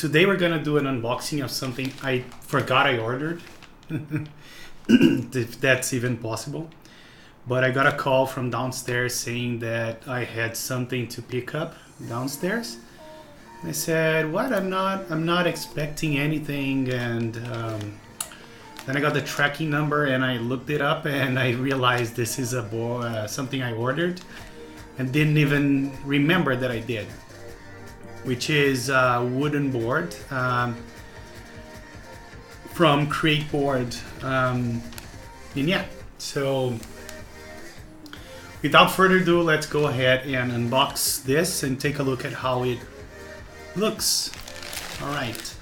today we're gonna do an unboxing of something I forgot I ordered, if that's even possible. But I got a call from downstairs saying that I had something to pick up downstairs. I said, "What? I'm not expecting anything." And then I got the tracking number and I looked it up and I realized this is something I ordered and didn't even remember that I did, which is a wooden board from CreateBoard. And yeah, so without further ado, let's go ahead and unbox this and take a look at how it looks. All right.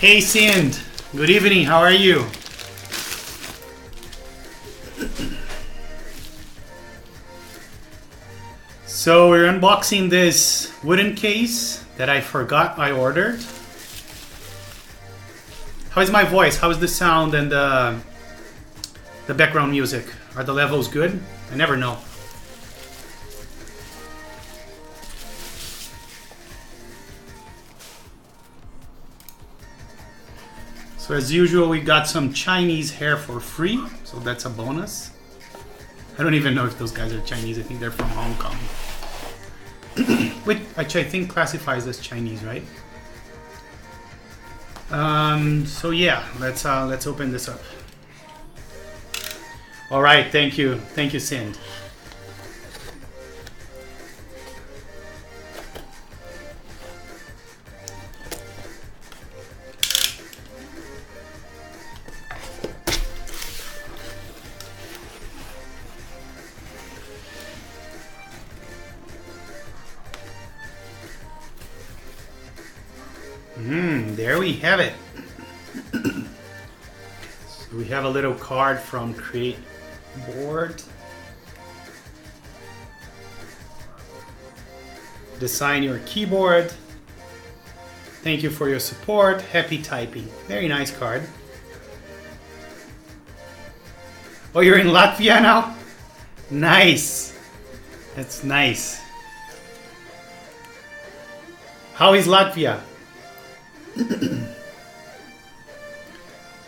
Hey Sind, good evening, how are you? So we're unboxing this wooden case that I forgot I ordered. How is my voice? How is the sound and the background music? Are the levels good? I never know. So as usual, we got some Chinese hair for free, so that's a bonus. I don't even know if those guys are Chinese. I think they're from Hong Kong. Which I think classifies as Chinese, right? So yeah, let's open this up. All right, thank you, Sind. There we have it. So we have a little card from CreateBoard. Design your keyboard. Thank you for your support. Happy typing. Very nice card. Oh, you're in Latvia now? Nice. That's nice. How is Latvia?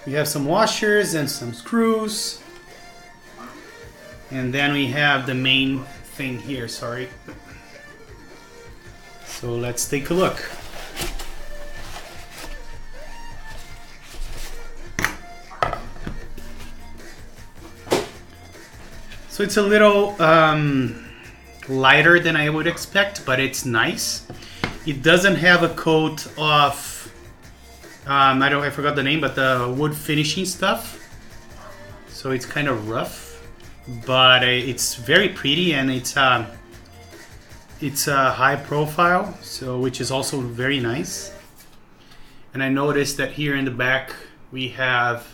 We have some washers and some screws, and then we have the main thing here. Sorry. So let's take a look. So it's a little lighter than I would expect, but it's nice. It doesn't have a coat of I forgot the name, but the wood finishing stuff. So it's kind of rough, but it's very pretty, and it's a high profile, so which is also very nice. And I noticed that here in the back we have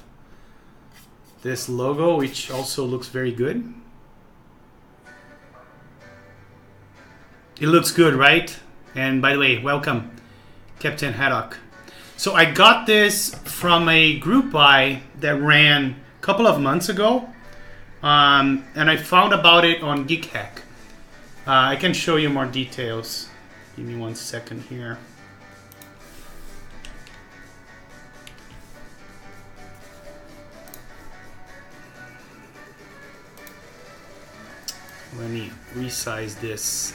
this logo, which also looks very good. It looks good, right? And by the way, welcome, Captain Haddock. So I got this from a group buy that ran a couple of months ago, and I found about it on Geek Hack. I can show you more details. Give me 1 second here. Let me resize this.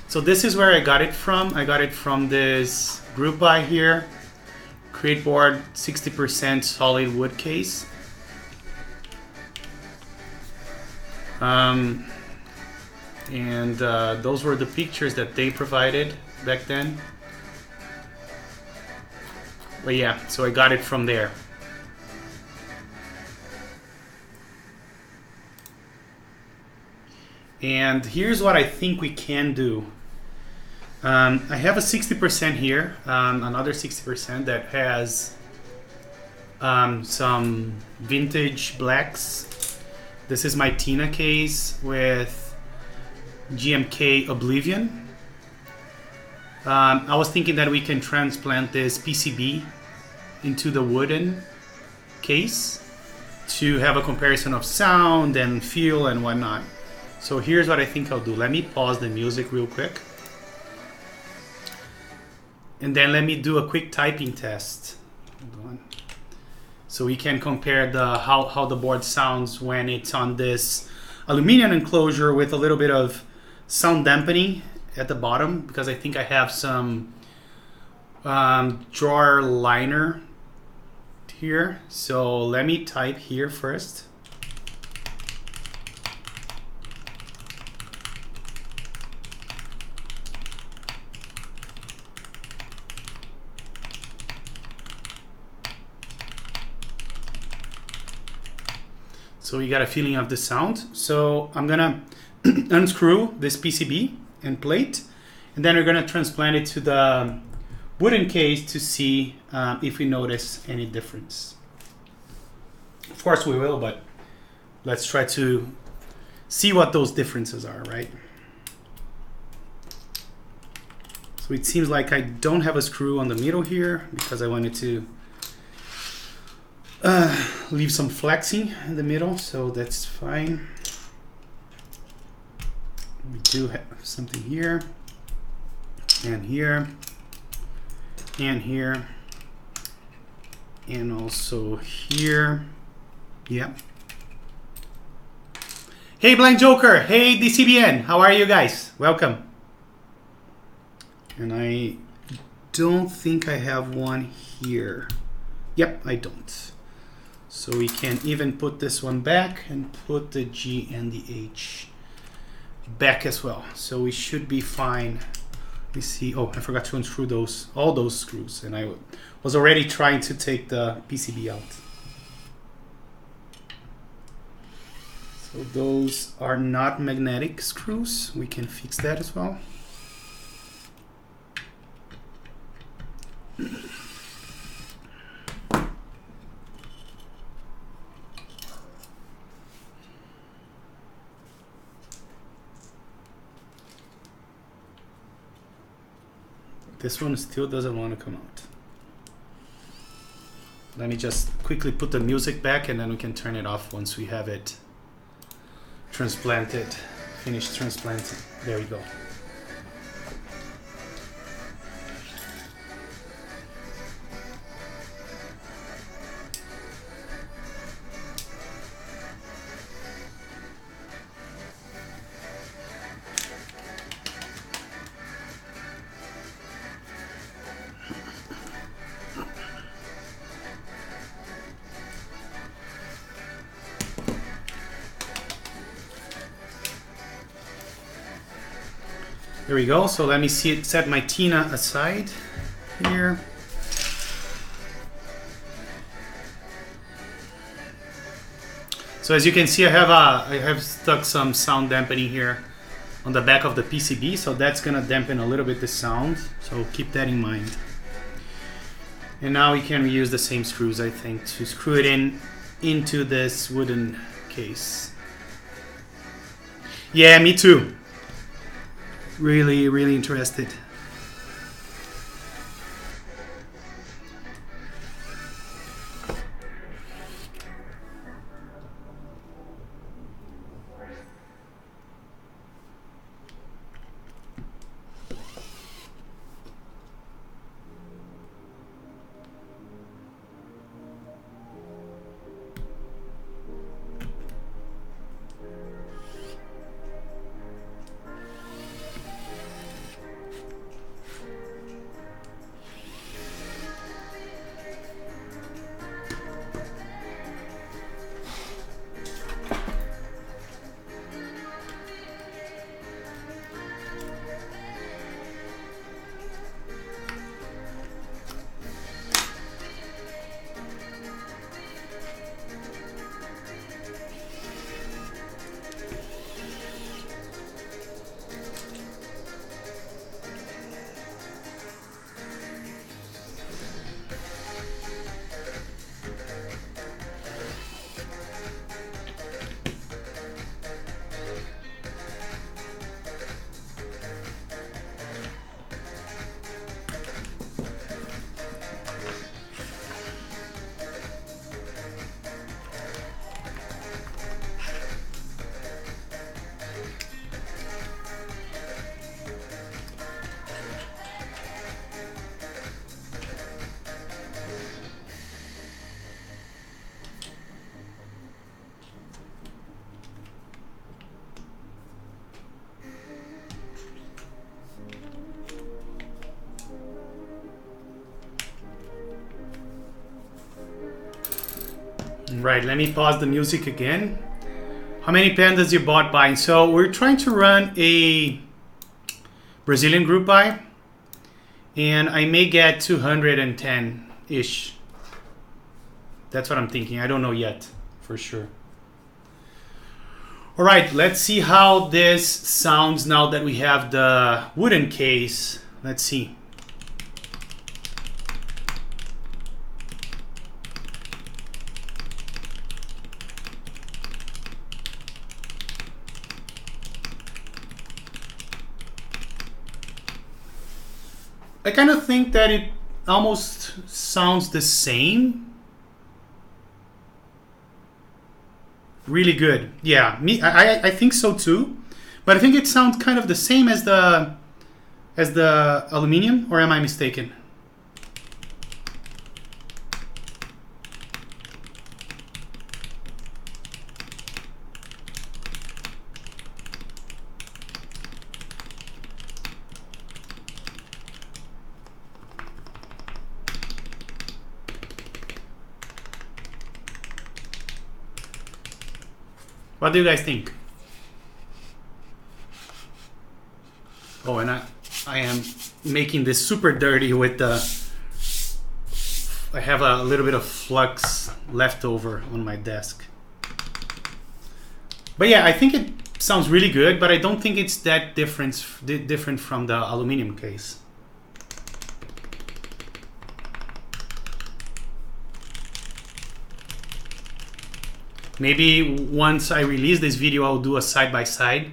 So this is where I got it from. I got it from this group buy here. CreateBoard 60% solid wood case. Those were the pictures that they provided back then. But yeah, so I got it from there. And here's what I think we can do. I have a 60% here, another 60% that has some vintage blacks. This is my Tina case with GMK Oblivion. I was thinking that we can transplant this PCB into the wooden case to have a comparison of sound and feel and whatnot. So here's what I think I'll do. Let me pause the music real quick. And then let me do a quick typing test. Hold on. So we can compare the how the board sounds when it's on this aluminum enclosure with a little bit of sound dampening at the bottom, because I think I have some drawer liner here. So let me type here first. So you got a feeling of the sound. So I'm gonna unscrew this PCB and plate, and then we're gonna transplant it to the wooden case to see if we notice any difference. Of course we will, but let's try to see what those differences are, right? So it seems like I don't have a screw on the middle here because I wanted to leave some flexing in the middle, so that's fine. We do have something here and here and here and also here. Yeah. Hey Blank Joker, hey DCBN, how are you guys? Welcome. And I don't think I have one here. Yep, I don't. So we can even put this one back and put the G and the H back as well. So we should be fine. Let me see. Oh, I forgot to unscrew all those screws, and I was already trying to take the PCB out. So those are not magnetic screws. We can fix that as well. This one still doesn't want to come out. Let me just quickly put the music back, and then we can turn it off once we have it transplanted, finished transplanting. There we go. There we go. So let me set my Tina aside here. So as you can see, I have stuck some sound dampening here on the back of the PCB, so that's gonna dampen a little bit the sound. So keep that in mind. And now we can reuse the same screws, I think, to screw it into this wooden case. Yeah, me too. Really, really interested. Right, let me pause the music again. How many pandas you bought buying? So we're trying to run a Brazilian group buy, and I may get 210-ish. That's what I'm thinking. I don't know yet for sure. All right, let's see how this sounds now that we have the wooden case. Let's see. I kind of think that it almost sounds the same. Really good. Yeah, I think so too. But I think it sounds kind of the same as the aluminum, or am I mistaken? What do you guys think? Oh, and I am making this super dirty with the... I have a little bit of flux left over on my desk. But yeah, I think it sounds really good, but I don't think it's that different from the aluminum case. Maybe once I release this video, I'll do a side-by-side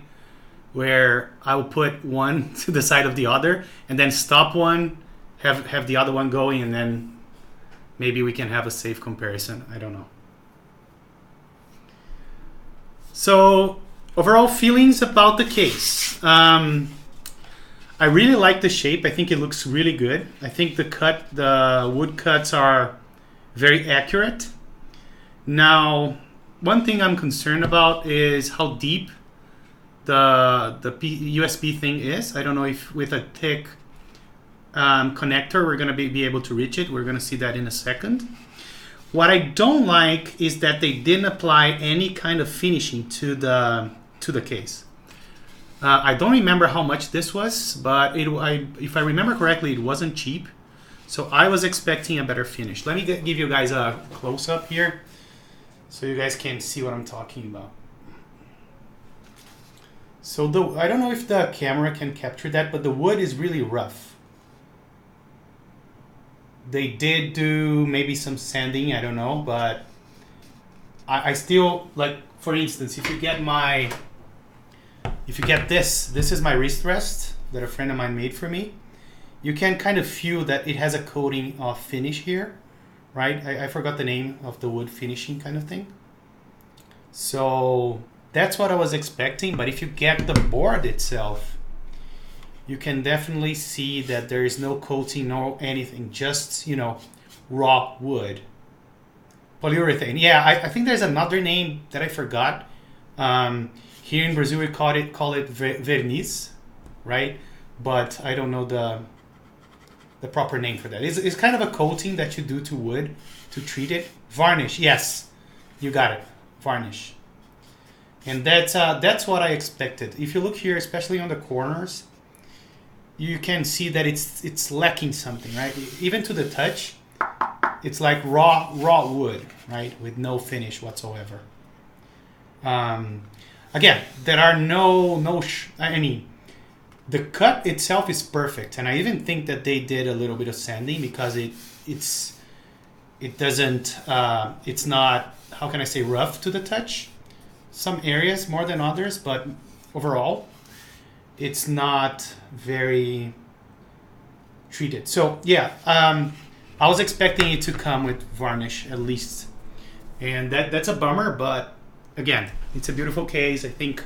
where I will put one to the side of the other and then stop one, have the other one going, and then maybe we can have a safe comparison. I don't know. So overall feelings about the case. I really like the shape. I think it looks really good. I think the wood cuts are very accurate. Now, one thing I'm concerned about is how deep the USB thing is. I don't know if with a thick connector we're going to be able to reach it. We're going to see that in a second. What I don't like is that they didn't apply any kind of finishing to the case. I don't remember how much this was, but if I remember correctly, it wasn't cheap. So I was expecting a better finish. Let me give you guys a close-up here, so you guys can see what I'm talking about. So I don't know if the camera can capture that, but the wood is really rough. They did do maybe some sanding, I don't know, but I still, like, for instance, if you get this is my wrist rest that a friend of mine made for me. You can kind of feel that it has a coating of finish here. Right? I forgot the name of the wood finishing kind of thing. So that's what I was expecting. But if you get the board itself, you can definitely see that there is no coating, no anything, just, you know, raw wood. Polyurethane. Yeah, I think there's another name that I forgot. Here in Brazil we call it verniz, right? But I don't know the proper name for that. It's kind of a coating that you do to wood to treat it. Varnish, yes, you got it, varnish. And that's what I expected. If you look here, especially on the corners, you can see that it's lacking something, right? Even to the touch, it's like raw wood, right, with no finish whatsoever. Again, there are I mean, the cut itself is perfect, and I even think that they did a little bit of sanding because it's not, how can I say, rough to the touch. Some areas more than others, but overall it's not very treated. So yeah, I was expecting it to come with varnish at least, and that's a bummer, but again, it's a beautiful case. I think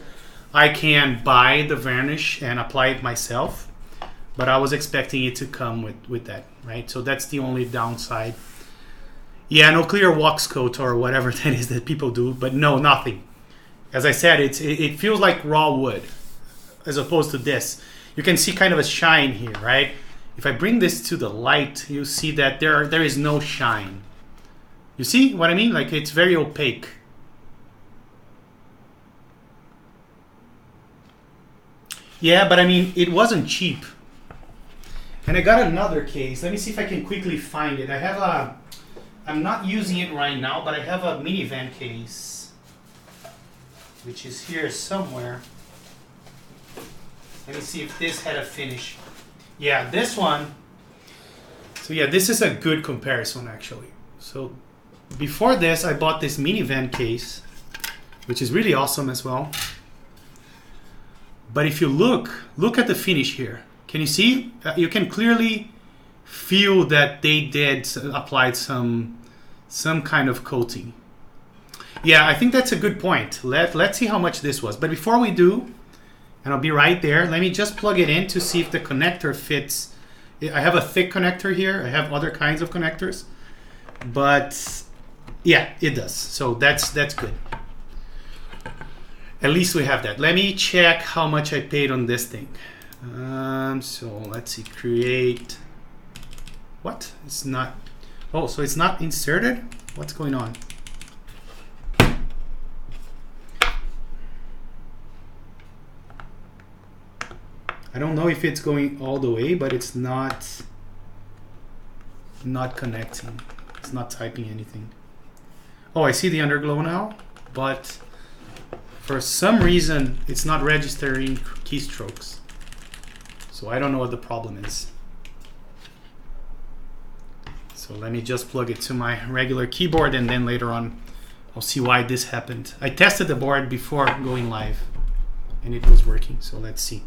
I can buy the varnish and apply it myself, but I was expecting it to come with that, right? So that's the only downside. Yeah, no clear wax coat or whatever that is that people do, but no, nothing. As I said, it feels like raw wood as opposed to this. You can see kind of a shine here, right? If I bring this to the light, you see that there is no shine. You see what I mean? Like, it's very opaque. Yeah, but I mean, it wasn't cheap. And I got another case. Let me see if I can quickly find it. I have a, I'm not using it right now, but I have a minivan case, which is here somewhere. Let me see if this had a finish. Yeah, this one. So yeah, this is a good comparison actually. So before this, I bought this minivan case, which is really awesome as well. But if you look at the finish here. Can you see? You can clearly feel that they did applied some kind of coating. Yeah, I think that's a good point. Let's see how much this was. But before we do, and I'll be right there, let me just plug it in to see if the connector fits. I have a thick connector here. I have other kinds of connectors. But yeah, it does. So that's good. At least we have that. Let me check how much I paid on this thing. So let's see, create. What? It's not. Oh, so it's not inserted? What's going on? I don't know if it's going all the way, but it's not connecting. It's not typing anything. Oh, I see the underglow now, but for some reason it's not registering keystrokes. So I don't know what the problem is. So let me just plug it to my regular keyboard, and then later on I'll see why this happened. I tested the board before going live and it was working. So let's see.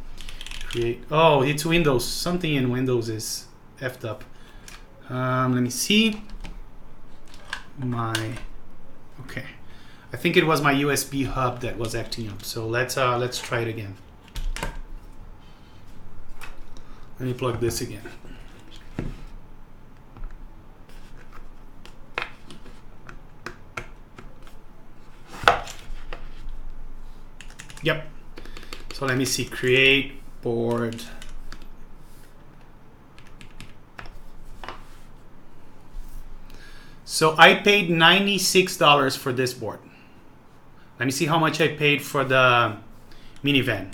Create. Oh, it's Windows. Something in Windows is effed up. Let me see. Okay. I think it was my USB hub that was acting up. So let's try it again. Let me plug this again. Yep. So let me see, create board. So I paid $96 for this board. Let me see how much I paid for the minivan.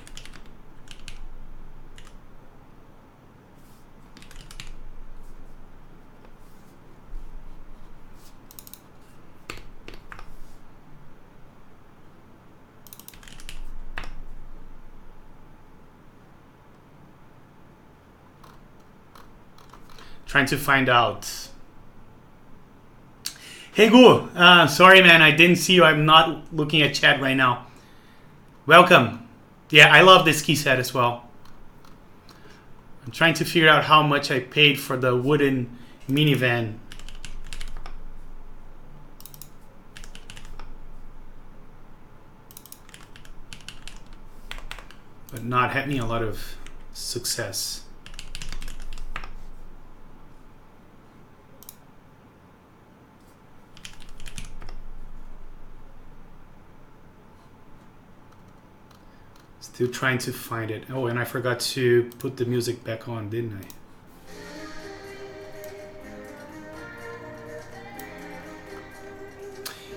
Trying to find out. Hey Gu, sorry man, I didn't see you. I'm not looking at chat right now. Welcome. Yeah, I love this key set as well. I'm trying to figure out how much I paid for the wooden minivan. But not having a lot of success. Still trying to find it. Oh, and I forgot to put the music back on, didn't I?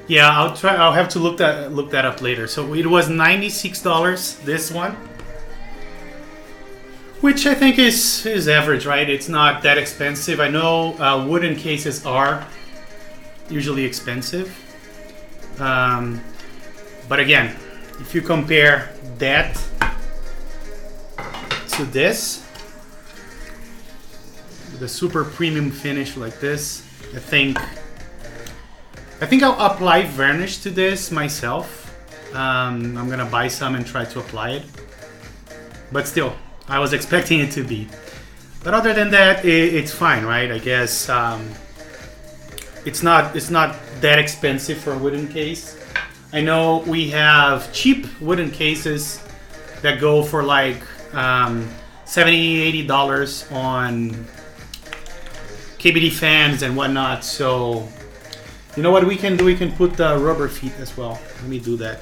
Yeah, I'll have to look that up later. So it was $96, this one, which I think is average, right? It's not that expensive. I know wooden cases are usually expensive, but again, if you compare that to this, the super premium finish like this, I think I'll apply varnish to this myself. I'm gonna buy some and try to apply it, but still, I was expecting it to be. But other than that, it's fine, right? I guess it's not that expensive for a wooden case. I know we have cheap wooden cases that go for like $70, $80 on KBD fans and whatnot. So you know what we can do? We can put the rubber feet as well. Let me do that.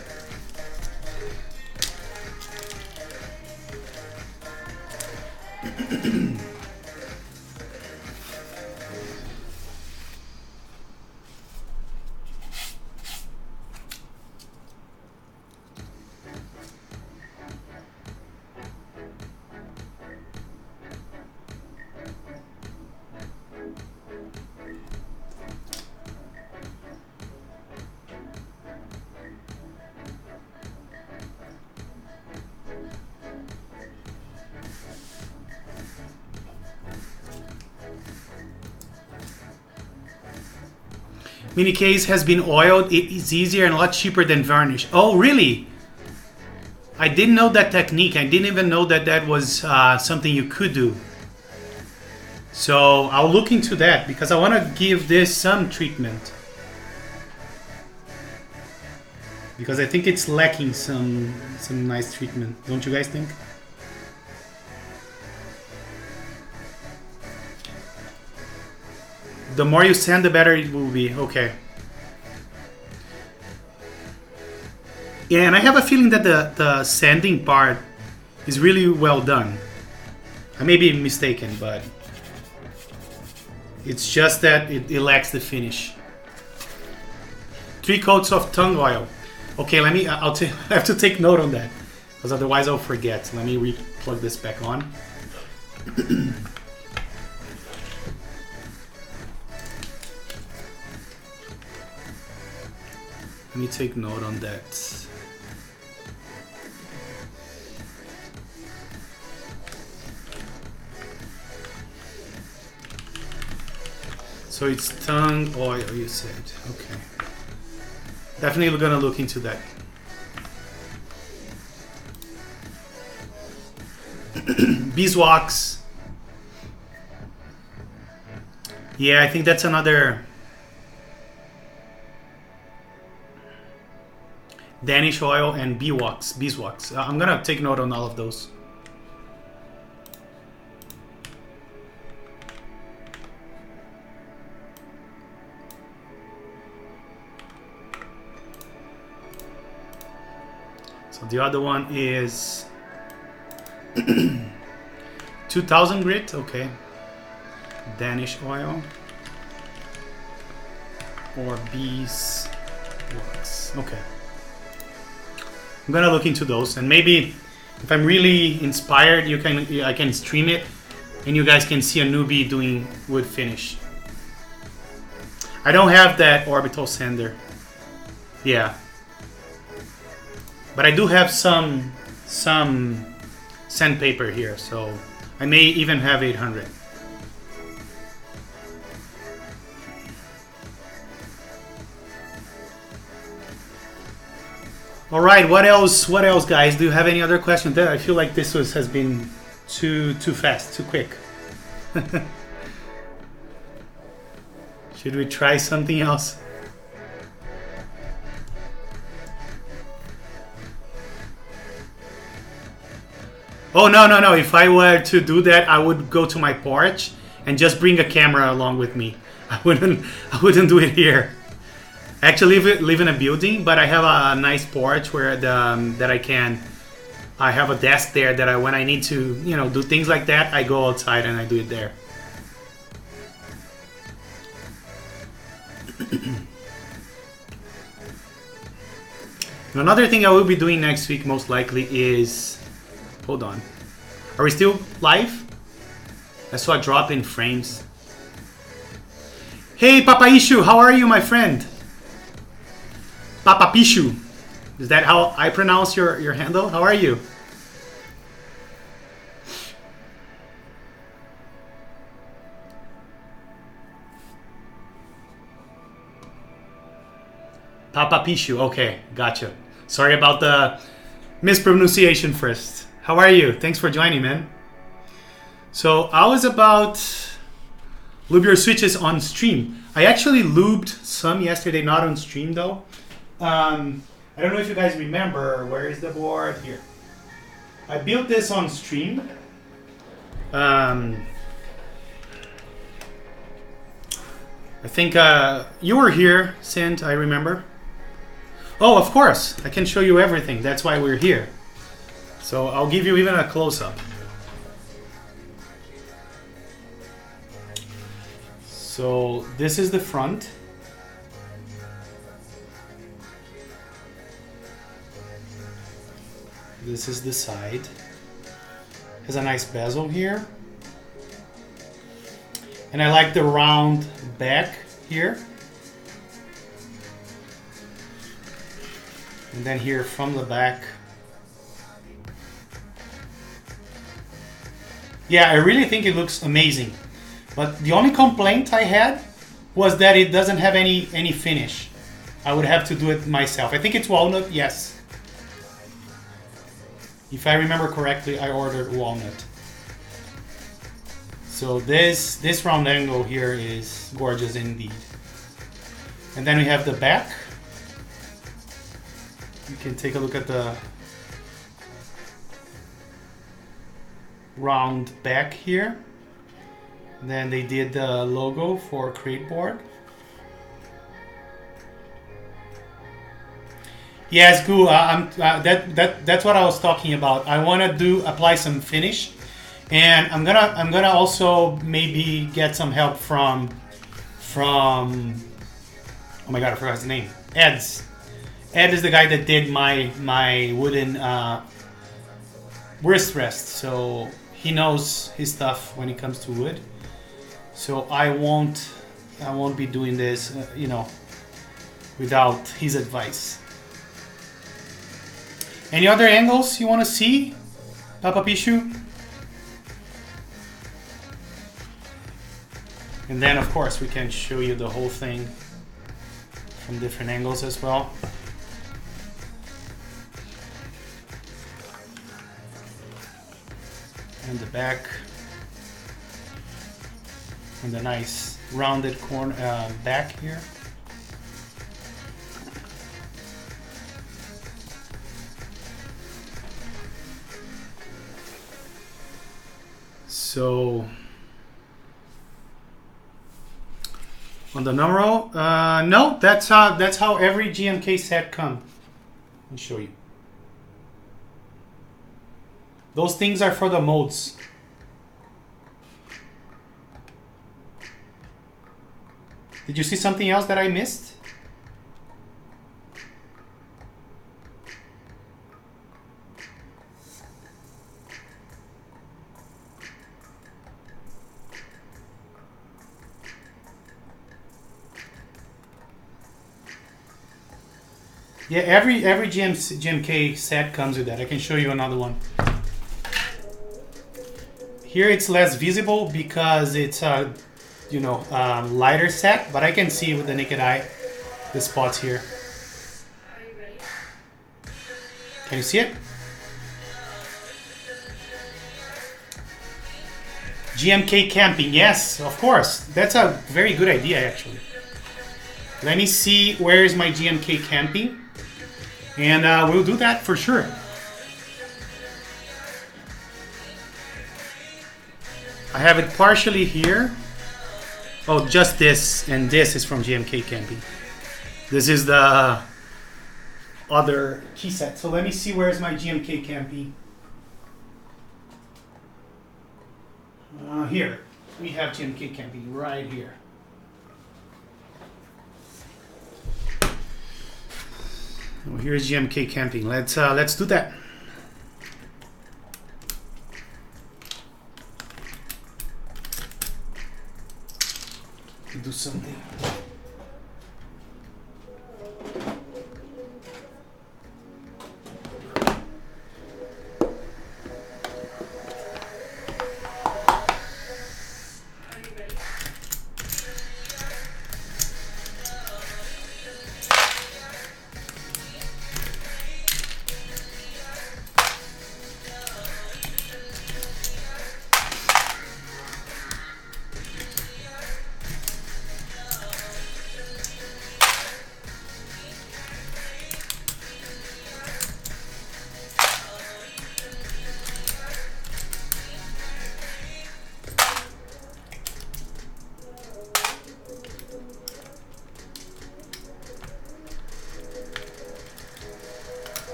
Mini case has been oiled. It is easier and a lot cheaper than varnish. Oh, really? I didn't know that technique. I didn't even know that that was something you could do. So I'll look into that because I want to give this some treatment. Because I think it's lacking some nice treatment. Don't you guys think? The more you sand, the better it will be. Okay. Yeah, and I have a feeling that the sanding part is really well done. I may be mistaken, but it's just that it lacks the finish. 3 coats of tung oil. Okay, let me. I have to take note on that, because otherwise I'll forget. Let me plug this back on. Let me take note on that. So it's tung oil, you said. Okay. Definitely gonna look into that. Beeswax. Yeah, I think that's another Danish oil and beeswax. I'm gonna take note on all of those. So the other one is 2000 grit, okay. Danish oil or beeswax, okay. I'm gonna look into those, and maybe if I'm really inspired, I can stream it, and you guys can see a newbie doing wood finish. I don't have that orbital sander, yeah, but I do have some sandpaper here, so I may even have 800. All right, what else, guys? Do you have any other questions? I feel like this has been too fast, too quick. Should we try something else? Oh, no. If I were to do that, I would go to my porch and just bring a camera along with me. I wouldn't do it here. I actually live in a building, but I have a nice porch where I have a desk there that when I need to, do things like that, I go outside and I do it there. Another thing I will be doing next week most likely is, hold on, are we still live? I saw a drop in frames. Hey Papa Ishu, how are you, my friend? Papa Pishu, is that how I pronounce your handle? How are you? Papa Pishu, okay, gotcha. Sorry about the mispronunciation first. How are you? Thanks for joining, man. So I was about lube your switches on stream. I actually lubed some yesterday, not on stream though. I don't know if you guys remember, where is the board? Here. I built this on stream. I think you were here, Sint, I remember. Oh, of course, I can show you everything. That's why we're here. So I'll give you even a close-up. So this is the front. This is the side. Has a nice bezel here. And I like the round back here. And then here from the back. Yeah, I really think it looks amazing. But the only complaint I had was that it doesn't have any finish. I would have to do it myself. I think it's walnut, yes. If I remember correctly, I ordered walnut. So this round angle here is gorgeous indeed. And then we have the back. You can take a look at the round back here. And then they did the logo for CreateBoard. Yes, Goo. That's what I was talking about. I want to apply some finish, and I'm gonna also maybe get some help from oh my god, I forgot his name. Ed's. Ed is the guy that did my wooden wrist rest, so he knows his stuff when it comes to wood. So I won't be doing this, without his advice. Any other angles you want to see, Papa Pichu? And then, of course, we can show you the whole thing from different angles as well. And the back. And the nice rounded corner back here. So on the numero, no, that's how every GMK set comes. Let me show you. Those things are for the molds. Did you see something else that I missed? Yeah, every GMK set comes with that. I can show you another one. Here it's less visible because it's a lighter set, but I can see with the naked eye the spots here. Can you see it? GMK camping, yes, of course. That's a very good idea, actually. Let me see where is my GMK camping, and we'll do that for sure. I have it partially here. Oh, just this, and this is from GMK camping. This is the other key set. So let me see where is my GMK camping. Here, we have GMK camping right here. Oh, here's GMK camping. Let's do that. Do something.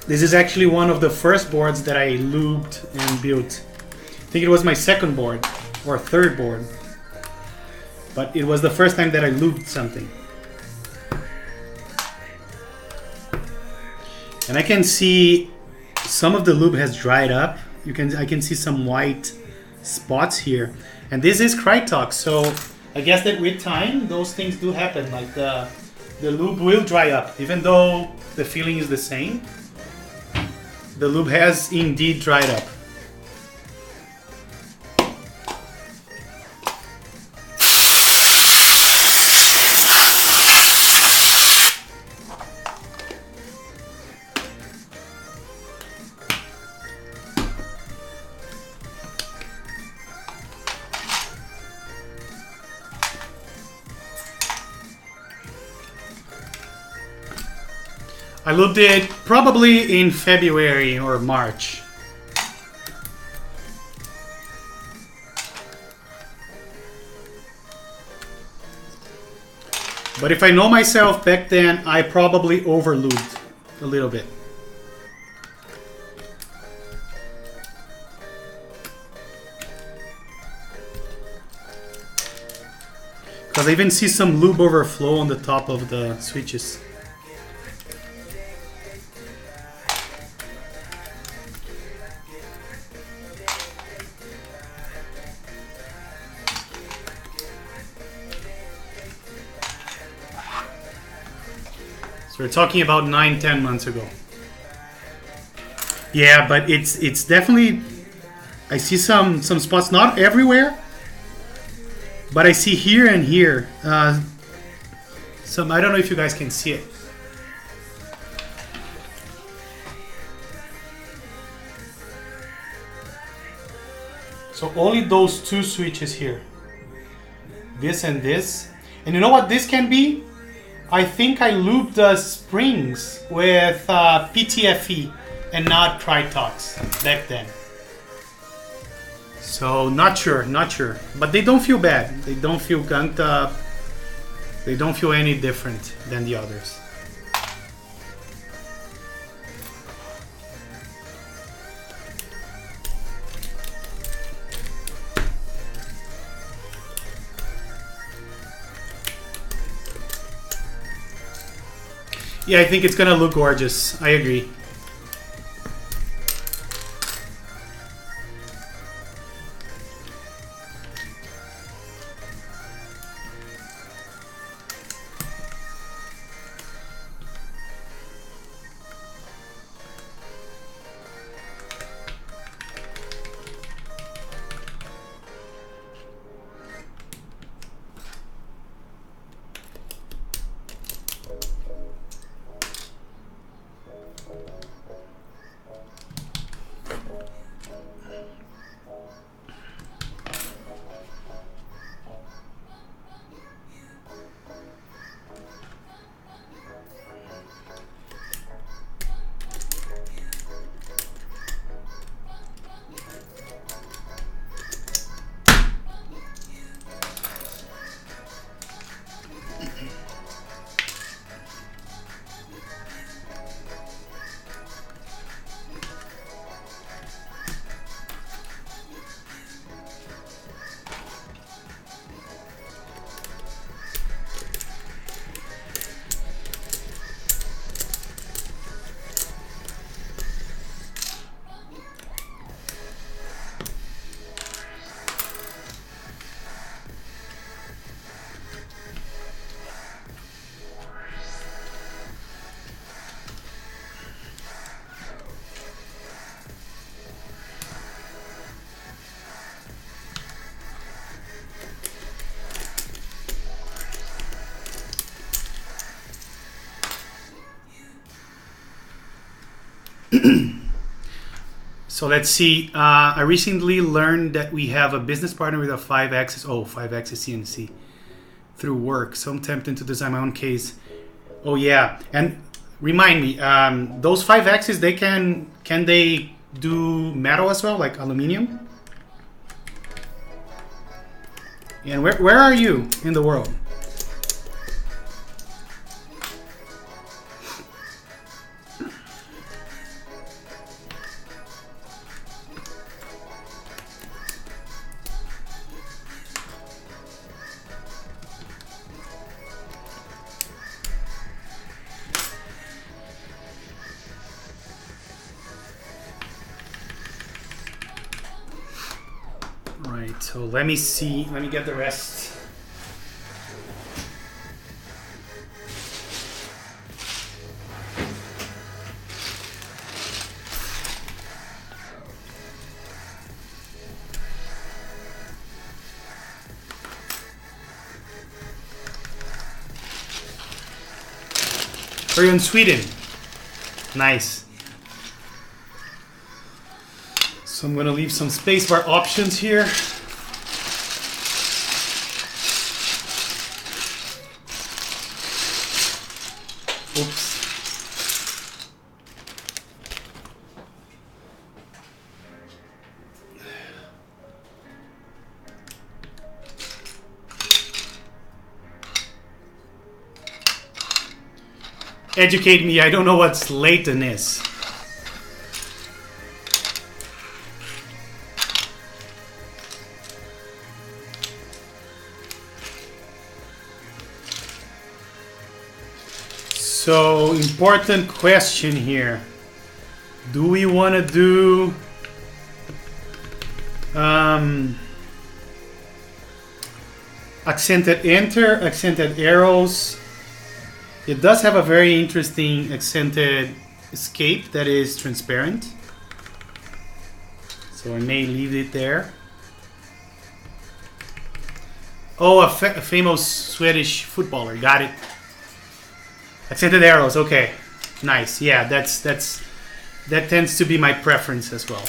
This is actually one of the first boards that I lubed and built. I think it was my second board or third board, but it was the first time that I lubed something. And I can see some of the lube has dried up. I can see some white spots here, and this is CreateBoard. So I guess that with time, those things do happen. Like the lube will dry up, even though the feeling is the same. The lube has indeed dried up. I lubed it probably in February or March. But if I know myself back then, I probably over lubed a little bit. Because I even see some lube overflow on the top of the switches. So we're talking about 9-10 months ago. Yeah, but it's definitely, I see some spots, not everywhere, but I see here and here. Some, I don't know if you guys can see it. So only those two switches here. This and this. And you know what this can be? I think I lubed the springs with PTFE and not CreateBoard back then. So not sure. But they don't feel bad. They don't feel gunked up. They don't feel any different than the others. Yeah, I think it's gonna look gorgeous. I agree. So let's see. I recently learned that we have a business partner with a 5-axis, 5-axis CNC through work. So I'm tempted to design my own case. Oh yeah, and remind me, those 5-axis, can they do metal as well, like aluminum? And where are you in the world? So let me see, let me get the rest. Are you in Sweden? Nice. So I'm gonna leave some spacebar options here. Oops. Educate me, I don't know what Slayton is. So, important question here. Do we want to do accented enter, accented arrows? It does have a very interesting accented escape that is transparent. So I may leave it there. Oh, a famous Swedish footballer. Got it. Accented arrows. Okay, nice. Yeah, that tends to be my preference as well.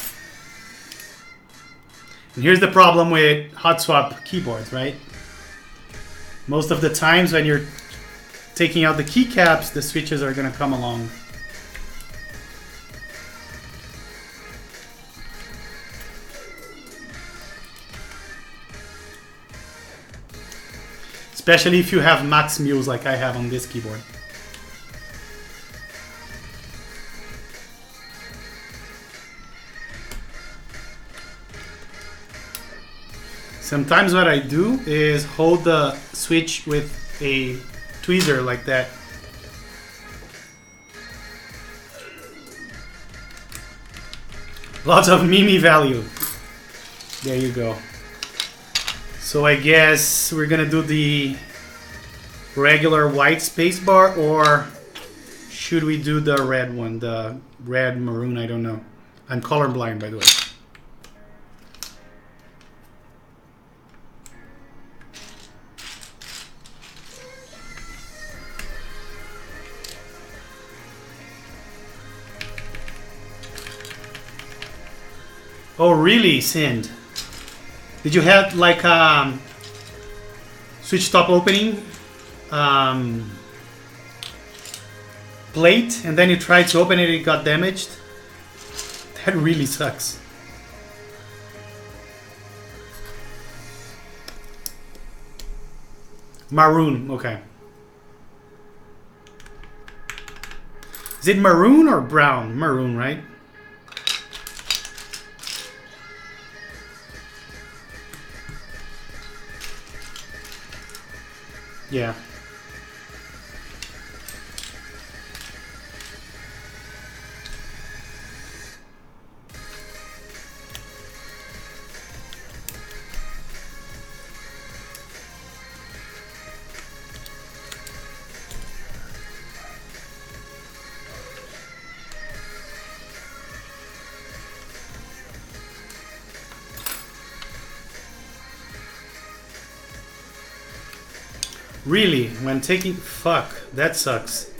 And here's the problem with hot swap keyboards, right? Most of the times when you're taking out the keycaps, the switches are going to come along. Especially if you have max mules like I have on this keyboard. Sometimes what I do is hold the switch with a tweezer like that. Lots of Mimi value. There you go. So I guess we're gonna do the regular white spacebar, or should we do the red one? The red maroon, I don't know. I'm colorblind, by the way. Oh really, Sind? Did you have like switch top opening plate and then you tried to open it, it got damaged? That really sucks. Maroon, okay. Is it maroon or brown? Maroon, right? Yeah. Really? When taking... Fuck. That sucks.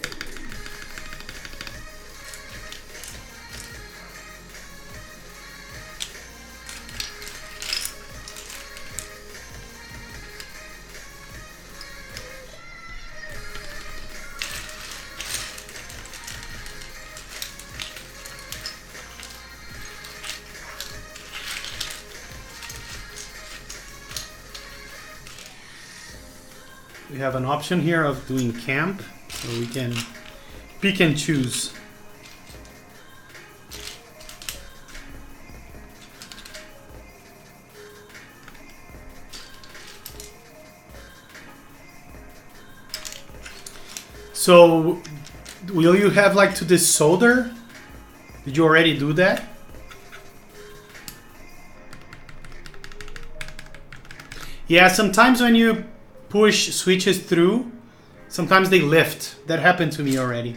We have an option here of doing camp, so we can pick and choose. So, will you have like to desolder? Did you already do that? Yeah, sometimes when you push switches through, sometimes they lift. That happened to me already.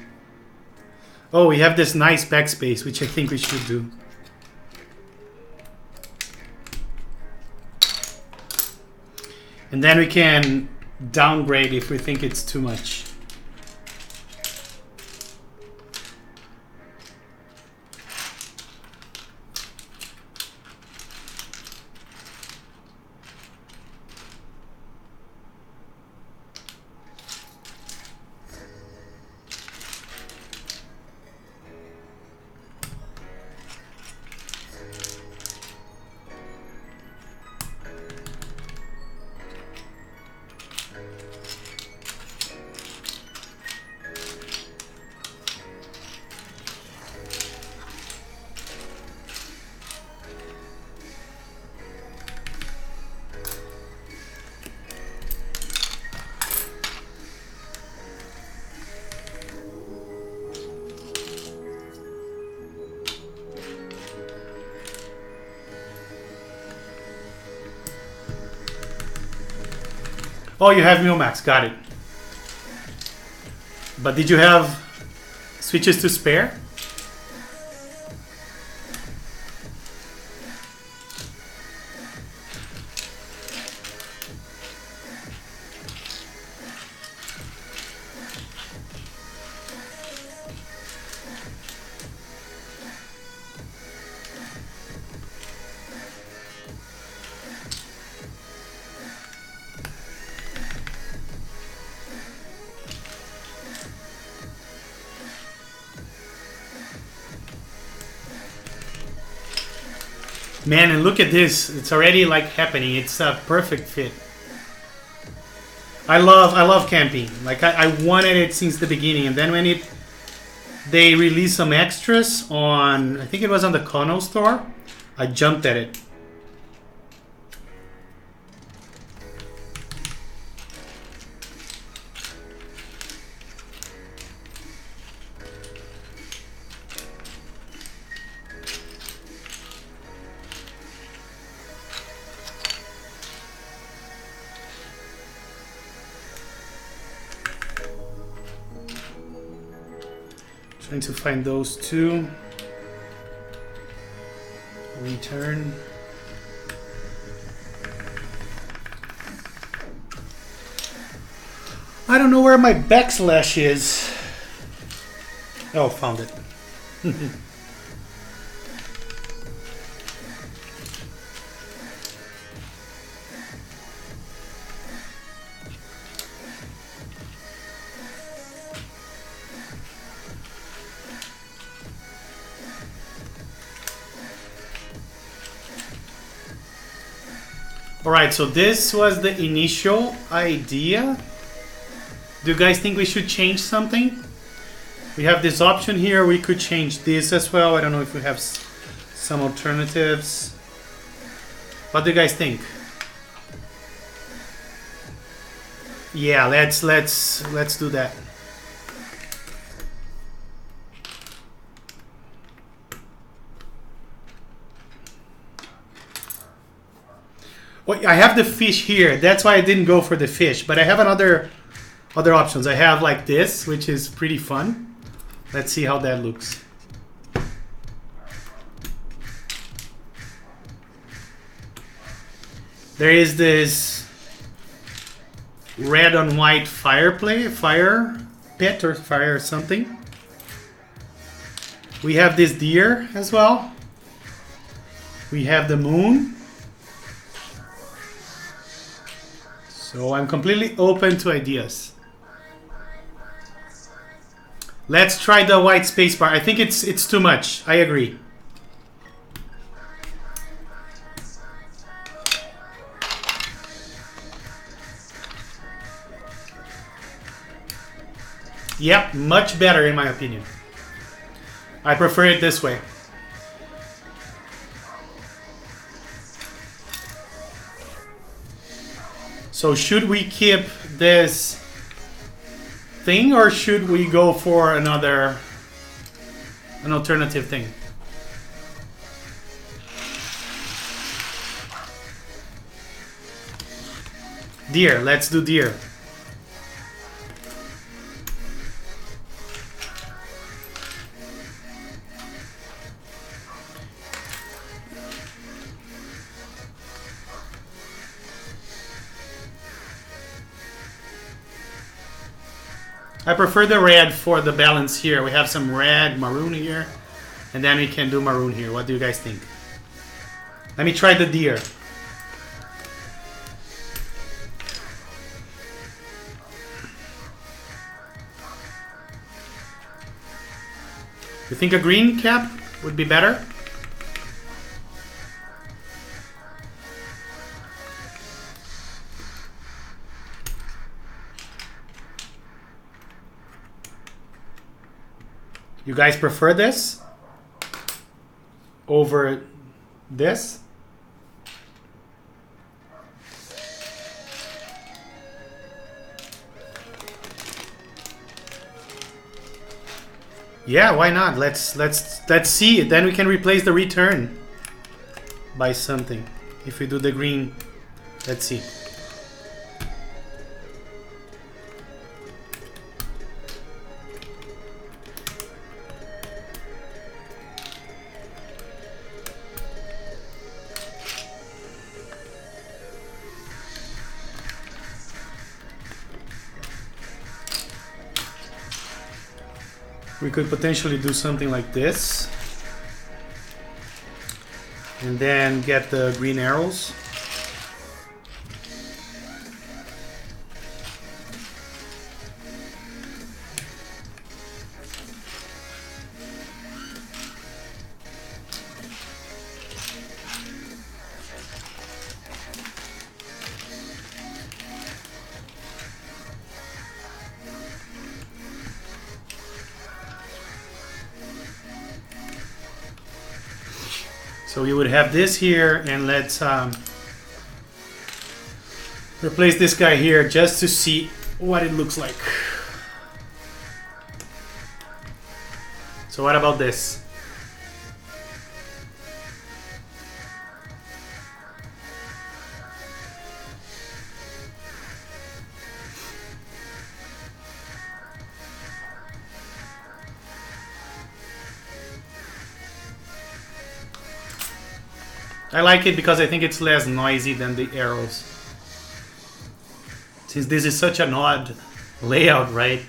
Oh, we have this nice backspace, which I think we should do. And then we can downgrade if we think it's too much. Oh, you have Miomax, got it. But did you have switches to spare? Man, and look at this. It's already like happening. It's a perfect fit. I love camping. Like I wanted it since the beginning. And then when they released some extras on, I think it was on the Kono store, I jumped at it. Trying to find those two. Return. I don't know where my backslash is. Oh, found it. Alright, so this was the initial idea. Do you guys think we should change something? We have this option here. We could change this as well. I don't know if we have some alternatives. What do you guys think? Yeah, let's do that. Well, I have the fish here. That's why I didn't go for the fish. But I have other options. I have like this, which is pretty fun. Let's see how that looks. There is this red on white fire pit or fire something. We have this deer as well. We have the moon. So I'm completely open to ideas. Let's try the white spacebar. I think it's too much. I agree. Yep, much better in my opinion. I prefer it this way. So should we keep this thing or should we go for an alternative thing? Deer. Let's do deer. I prefer the red for the balance here. We have some red, maroon here, and then we can do maroon here. What do you guys think? Let me try the deer. You think a green cap would be better? You guys prefer this over this? Yeah, why not? Let's see it. Then we can replace the return by something. If we do the green, let's see. We could potentially do something like this. And then get the green arrows. So we would have this here, and let's replace this guy here just to see what it looks like. So what about this? I like it because I think it's less noisy than the arrows. Since this is such an odd layout, right?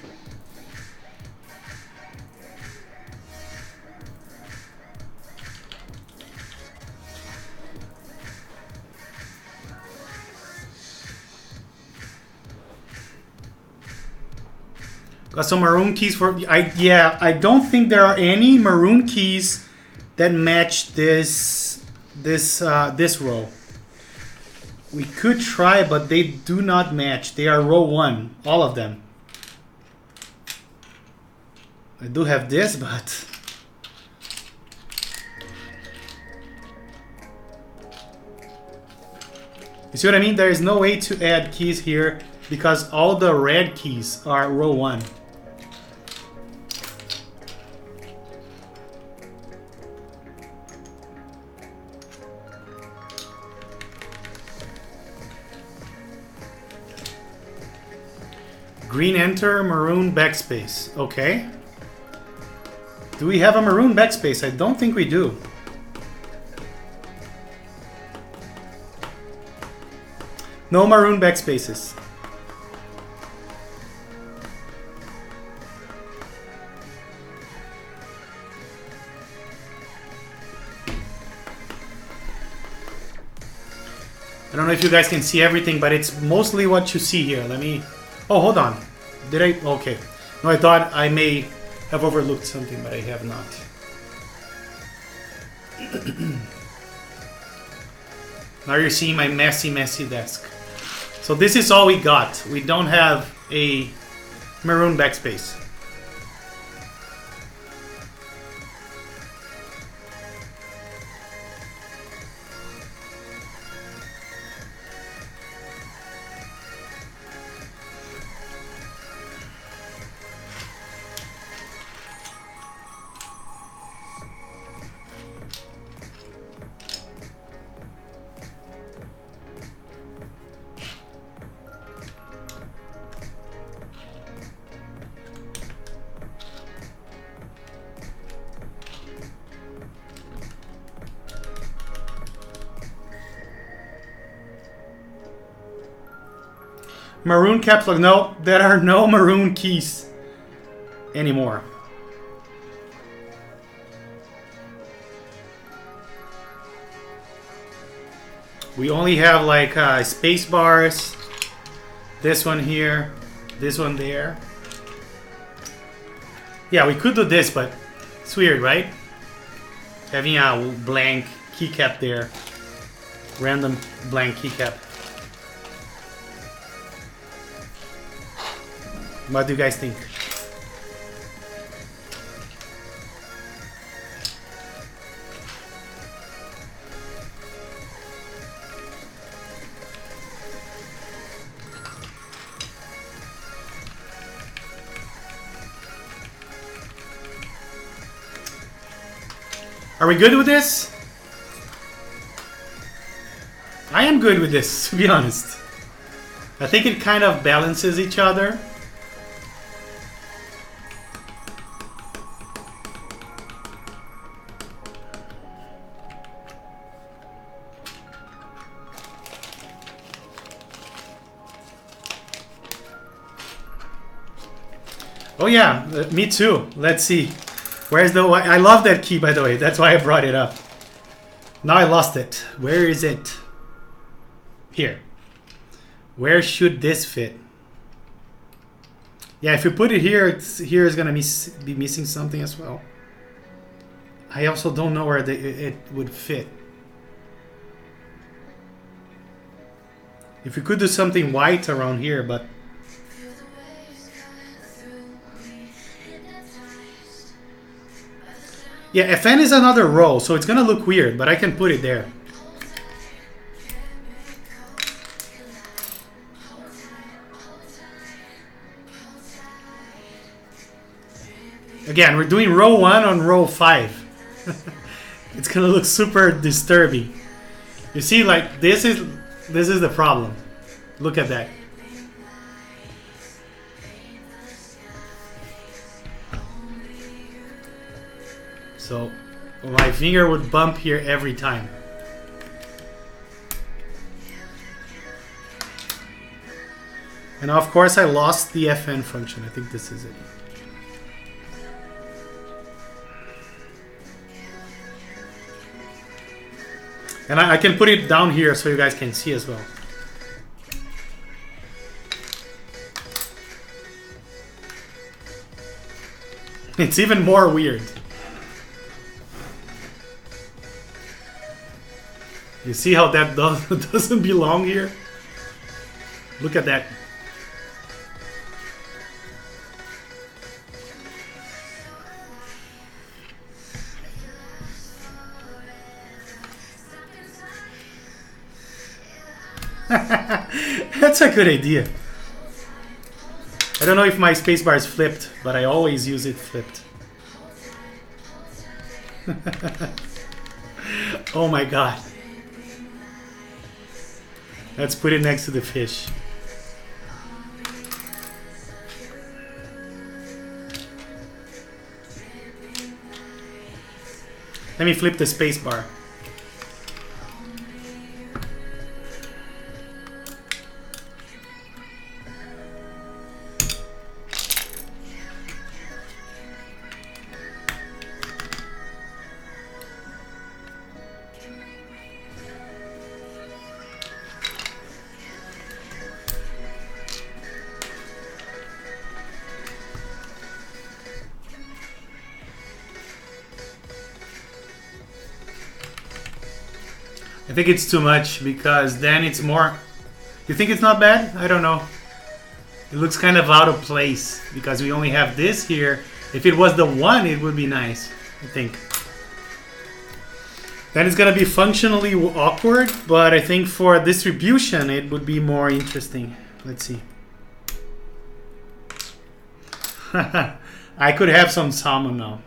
Got some maroon keys for I don't think there are any maroon keys that match this row. We could try, but they do not match. They are row 1, all of them. I do have this, but you see what I mean? There is no way to add keys here because all the red keys are row 1. Green enter, maroon backspace. Okay. Do we have a maroon backspace? I don't think we do. No maroon backspaces. I don't know if you guys can see everything, but it's mostly what you see here. Let me... Oh, hold on. Did I? Okay. No, I thought I may have overlooked something, but I have not. Now you're seeing my messy desk. So this is all we got. We don't have a maroon backspace. Maroon caps lock. No, there are no maroon keys anymore. We only have like space bars. This one here, this one there. Yeah, we could do this, but it's weird, right? Having a blank keycap there. Random blank keycap. What do you guys think? Are we good with this? I am good with this, to be honest. I think it kind of balances each other. Oh yeah, me too. Let's see. Where's the... I love that key, by the way. That's why I brought it up. Now I lost it. Where is it? Here. Where should this fit? Yeah, if you put it here, here is going to be missing something as well. I also don't know where it would fit. If we could do something white around here, but... Yeah, FN is another row, so it's gonna look weird, but I can put it there. Again, we're doing row 1 on row 5. It's gonna look super disturbing. You see, like, this is the problem. Look at that. So my finger would bump here every time. And of course I lost the FN function. I think this is it. And I can put it down here so you guys can see as well. It's even more weird. You see how that doesn't belong here? Look at that. That's a good idea. I don't know if my spacebar is flipped, but I always use it flipped. Oh my god. Let's put it next to the fish. Let me flip the spacebar. I think it's too much because then it's more... You think it's not bad? I don't know. It looks kind of out of place because we only have this here. If it was the one, it would be nice, I think. Then it's going to be functionally awkward, but I think for distribution, it would be more interesting. Let's see. I could have some salmon now.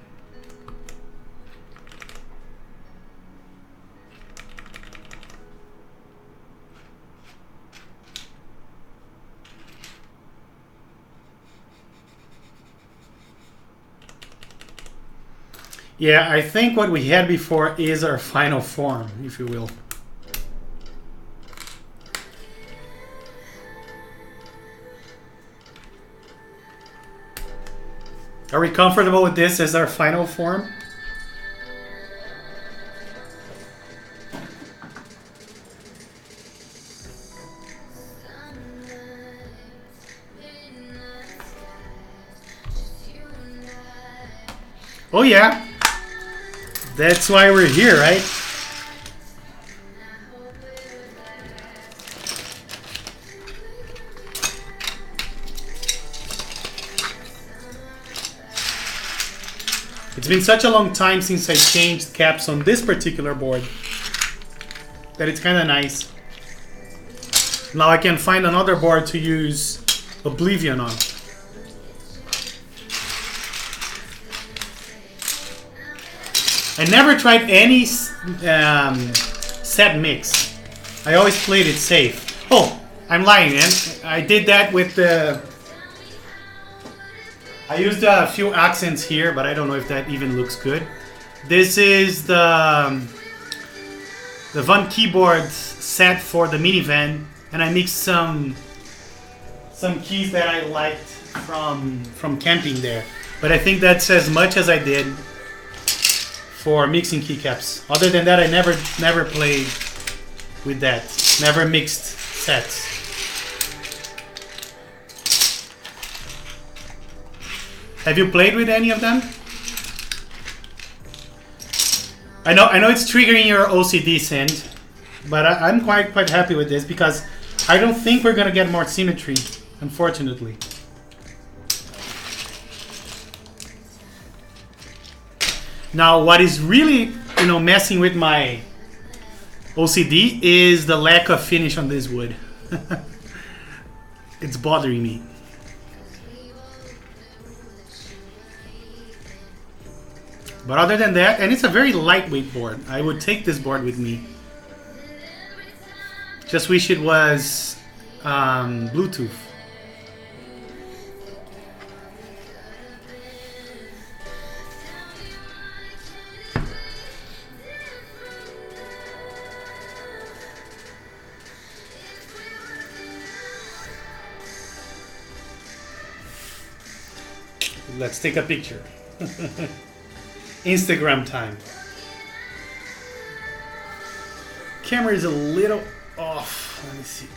Yeah, I think what we had before is our final form, if you will. Are we comfortable with this as our final form? Oh yeah, that's why we're here, right? It's been such a long time since I changed caps on this particular board that it's kind of nice. Now I can find another board to use Oblivion on. I never tried any set mix. I always played it safe. Oh, I'm lying, man. I did that with the... I used a few accents here, but I don't know if that even looks good. This is the Van keyboard set for the minivan, and I mixed some keys that I liked from camping there. But I think that's as much as I did for mixing keycaps. Other than that, I never played with that. Never mixed sets. Have you played with any of them? I know it's triggering your OCD, Sind, but I'm quite happy with this because I don't think we're gonna get more symmetry, unfortunately. Now, what is really, messing with my OCD is the lack of finish on this wood. It's bothering me. But other than that, and it's a very lightweight board. I would take this board with me. Just wish it was Bluetooth. Let's take a picture. Instagram time. Camera is a little off. Let me see.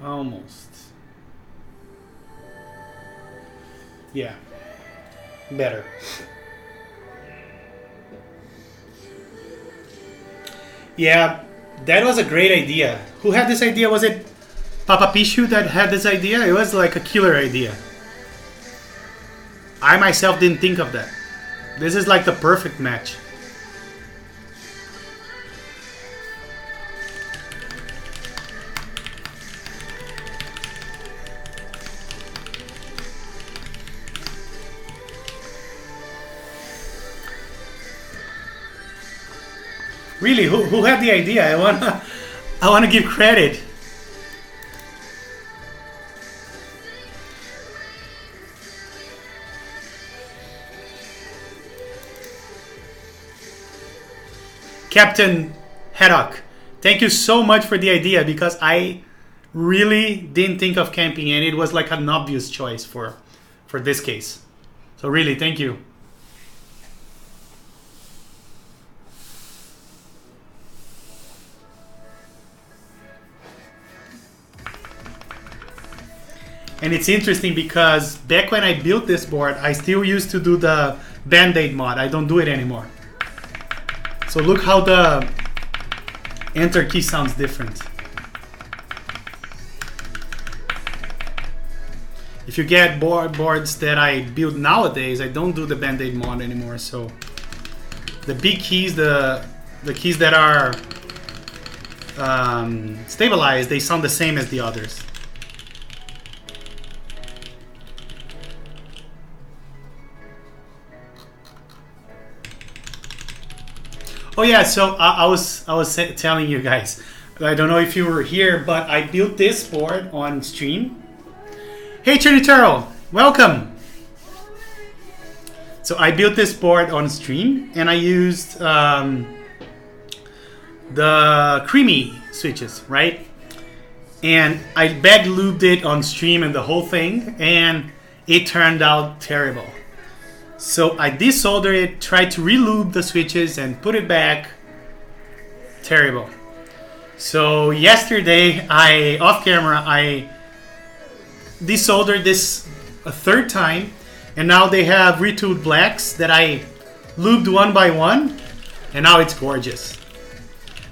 Almost. Yeah. Better. Yeah, that was a great idea. Who had this idea? Was it Papa Pichu that had this idea? It was like a killer idea. I myself didn't think of that. This is like the perfect match. Really, who had the idea? I wanna give credit. Captain Haddock, thank you so much for the idea because I really didn't think of camping and it was like an obvious choice for this case. So really, thank you. And it's interesting because back when I built this board, I still used to do the Band-Aid mod. I don't do it anymore. So look how the enter key sounds different. If you get boards that I build nowadays, I don't do the Band-Aid mod anymore. So the big keys, the keys that are stabilized, they sound the same as the others. Oh yeah, so I was telling you guys, I don't know if you were here, but I built this board on stream. Hey Trinitaro, welcome. So I built this board on stream and I used the creamy switches, right? And I bag lubed it on stream and the whole thing, and it turned out terrible. So I desoldered it, tried to re-lube the switches and put it back. Terrible. So yesterday, off camera, I desoldered this a third time, and now they have retooled blacks that I lubed one by one, and now it's gorgeous.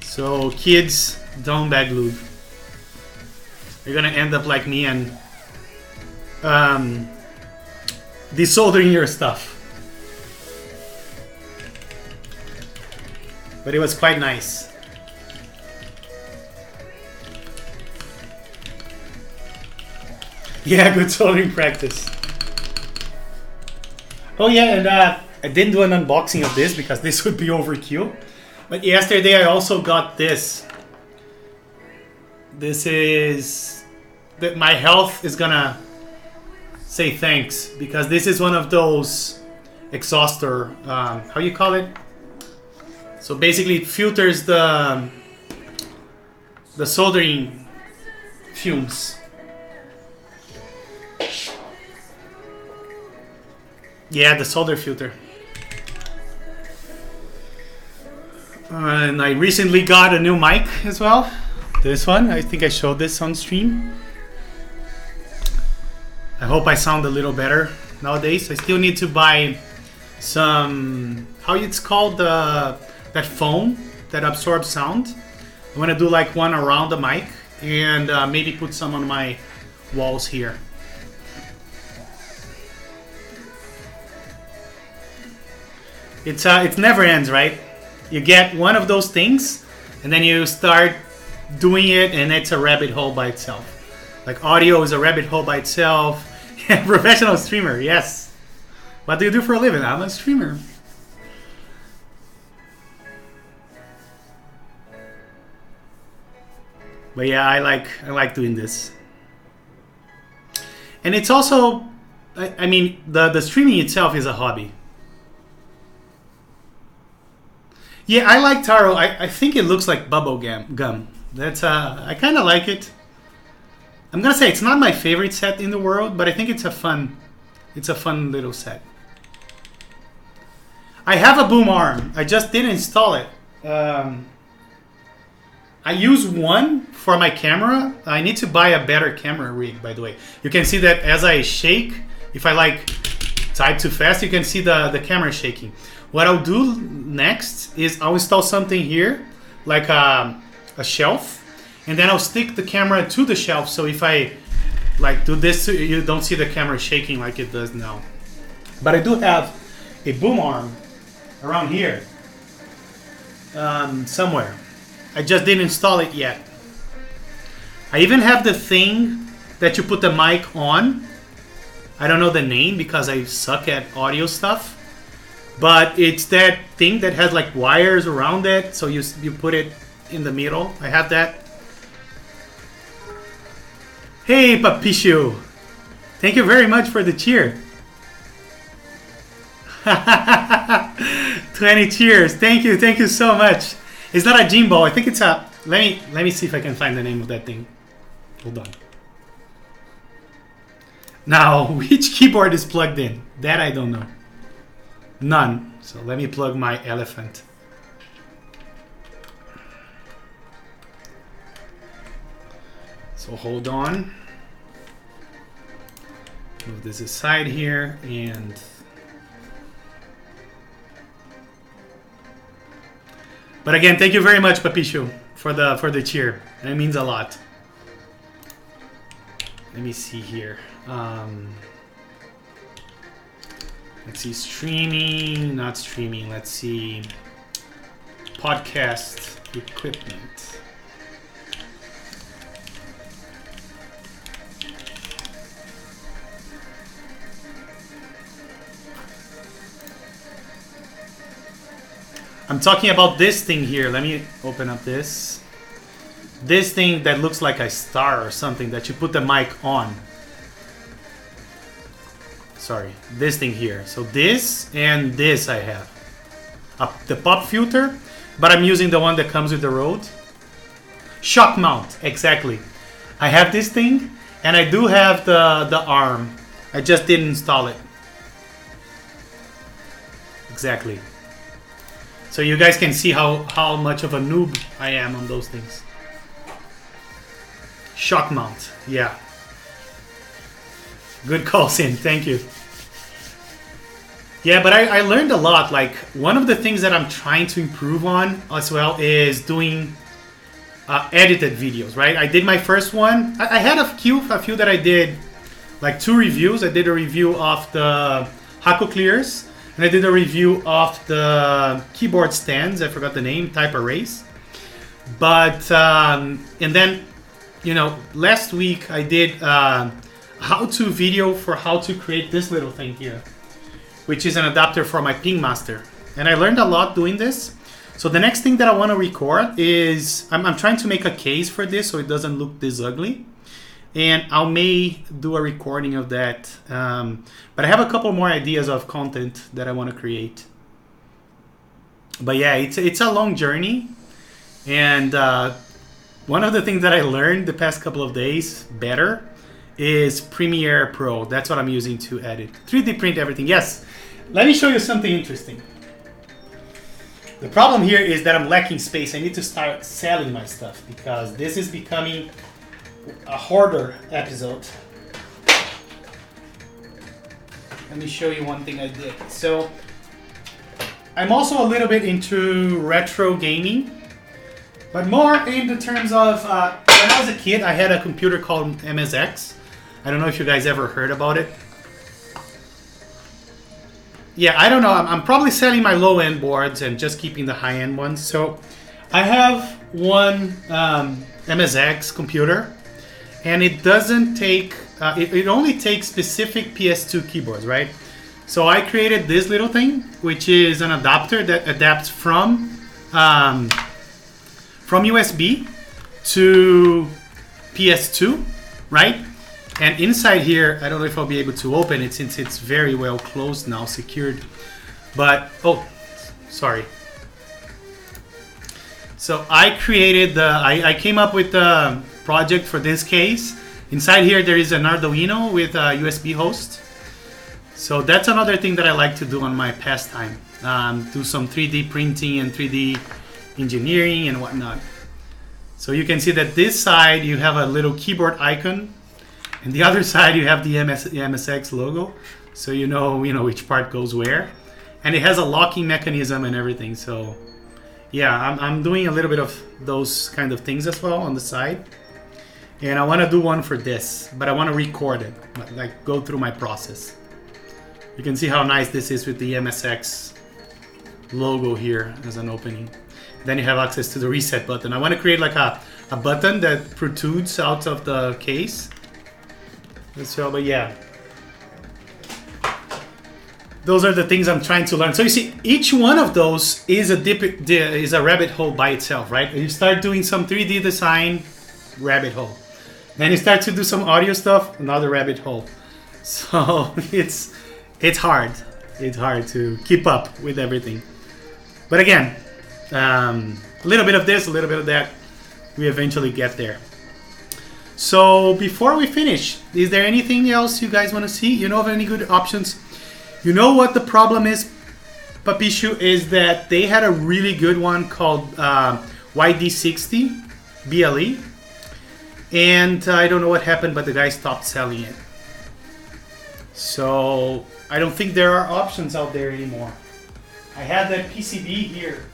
So kids, don't bag lube. You're gonna end up like me and desoldering your stuff. But it was quite nice. Yeah, good soldering practice. Oh yeah, and I didn't do an unboxing of this because this would be overkill. But yesterday I also got this. This is that my health is gonna say thanks, because this is one of those exhauster, how you call it? So basically it filters the soldering fumes. Yeah, the solder filter. And I recently got a new mic as well. This one, I think I showed this on stream. I hope I sound a little better nowadays. I still need to buy some, how it's called, that foam that absorbs sound. I want to do like one around the mic and maybe put some on my walls here. It never ends, right? You get one of those things and then you start doing it and it's a rabbit hole by itself. Like audio is a rabbit hole by itself. Professional streamer, yes. What do you do for a living? I'm a streamer. But yeah, I like doing this. And it's also, I mean, the streaming itself is a hobby. Yeah, I like taro. I think it looks like bubble gum. That's I kind of like it. I'm gonna say it's not my favorite set in the world, but I think it's a fun little set. I have a boom arm. I just didn't install it. I use one for my camera. I need to buy a better camera rig, by the way. You can see that as I shake, if I like type too fast, you can see the camera shaking. What I'll do next is I'll install something here, like a shelf, and then I'll stick the camera to the shelf, so if I like do this, you don't see the camera shaking like it does now. But I do have a boom arm around here, somewhere. I just didn't install it yet. I even have the thing that you put the mic on. I don't know the name because I suck at audio stuff. But it's that thing that has like wires around it, so you put it in the middle. I have that. Hey, Papichu! Thank you very much for the cheer. 20 cheers. Thank you so much. It's not a Jimbo. I think it's a. Let me see if I can find the name of that thing. Hold on. Now, which keyboard is plugged in? That I don't know. None. So let me plug my elephant. So hold on. Move this aside here and but again, thank you very much, Papichu, for the cheer. That means a lot. Let me see here. Let's see, streaming, not streaming. Let's see, podcast equipment. I'm talking about this thing here. Let me open up this. This thing that looks like a star or something that you put the mic on. Sorry, this thing here. So this and this I have. The pop filter. but I'm using the one that comes with the Rode. Shock mount, exactly. I have this thing, and I do have the arm. I just didn't install it. Exactly. So you guys can see how much of a noob I am on those things. Shock mount, yeah. Good call, Sin, thank you. Yeah, but I learned a lot. Like, one of the things that I'm trying to improve on as well is doing edited videos, right? I did my first one. I had a few that I did, like 2 reviews. I did a review of the HiPro clears, and I did a review of the keyboard stands. I forgot the name, type arrays. But, and then, you know, last week I did how-to video for how to create this little thing here, which is an adapter for my Ping Master. And I learned a lot doing this. So the next thing that I want to record is, I'm trying to make a case for this so it doesn't look this ugly. And I may do a recording of that. But I have a couple more ideas of content that I want to create. But yeah, it's a long journey. And one of the things that I learned the past couple of days better is Premiere Pro. That's what I'm using to edit. 3D print everything. Yes. Let me show you something interesting. The problem here is that I'm lacking space. I need to start selling my stuff because this is becoming a hoarder episode. Let me show you one thing I did. So I'm also a little bit into retro gaming, but more in the terms of when I was a kid, I had a computer called MSX. I don't know if you guys ever heard about it. Yeah, I don't know. I'm probably selling my low-end boards and just keeping the high-end ones. So I have one MSX computer, and it doesn't take, it only takes specific PS2 keyboards, right? So I created this little thing, which is an adapter that adapts from USB to PS2, right? And inside here, I don't know if I'll be able to open it since it's very well closed now, secured. But, oh, sorry. So I created I came up with the project for this case. Inside here, there is an Arduino with a USB host. So that's another thing that I like to do on my pastime. Do some 3D printing and 3D engineering and whatnot. So you can see that this side, you have a little keyboard icon. And the other side, you have the MSX logo, so you know which part goes where, and it has a locking mechanism and everything. So, yeah, I'm doing a little bit of those kind of things as well on the side, and I want to do one for this, but I want to record it, like go through my process. You can see how nice this is with the MSX logo here as an opening. Then you have access to the reset button. I want to create like a button that protrudes out of the case. So, but yeah, those are the things I'm trying to learn. So you see, each one of those is a rabbit hole by itself, right? You start doing some 3D design, rabbit hole. Then you start to do some audio stuff, another rabbit hole. So it's hard. It's hard to keep up with everything. But again, a little bit of this, a little bit of that, we eventually get there. So before we finish, is there anything else you guys want to see? You know of any good options? You know what the problem is, Papishu, is that they had a really good one called YD60 BLE. And I don't know what happened, but the guy stopped selling it. So I don't think there are options out there anymore. I have that PCB here.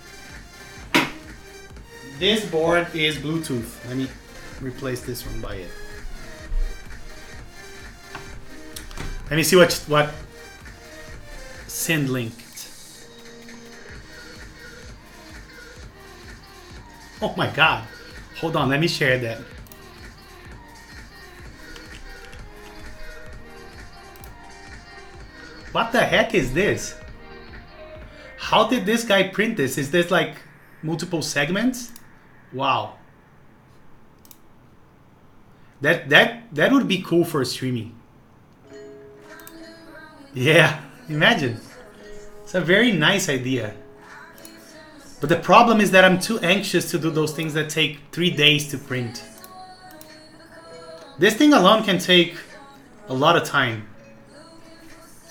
This board is Bluetooth. Let me replace this one by it. Let me see what send linked. Oh my god. Hold on, let me share that. What the heck is this? How did this guy print this? Is this like multiple segments? Wow. That would be cool for streaming. Yeah, imagine. It's a very nice idea. But the problem is that I'm too anxious to do those things that take 3 days to print. This thing alone can take a lot of time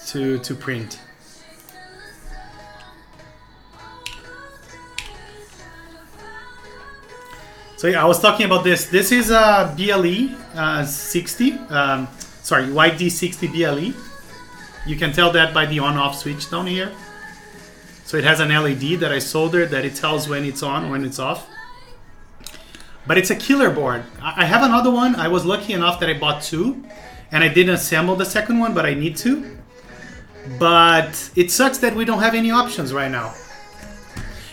to print. So yeah, I was talking about this. This is a BLE 60, sorry, YD60 BLE. You can tell that by the on-off switch down here. So it has an LED that I soldered that it tells when it's on, when it's off. But it's a killer board. I have another one. I was lucky enough that I bought 2, and I didn't assemble the second one, but I need to. But it sucks that we don't have any options right now.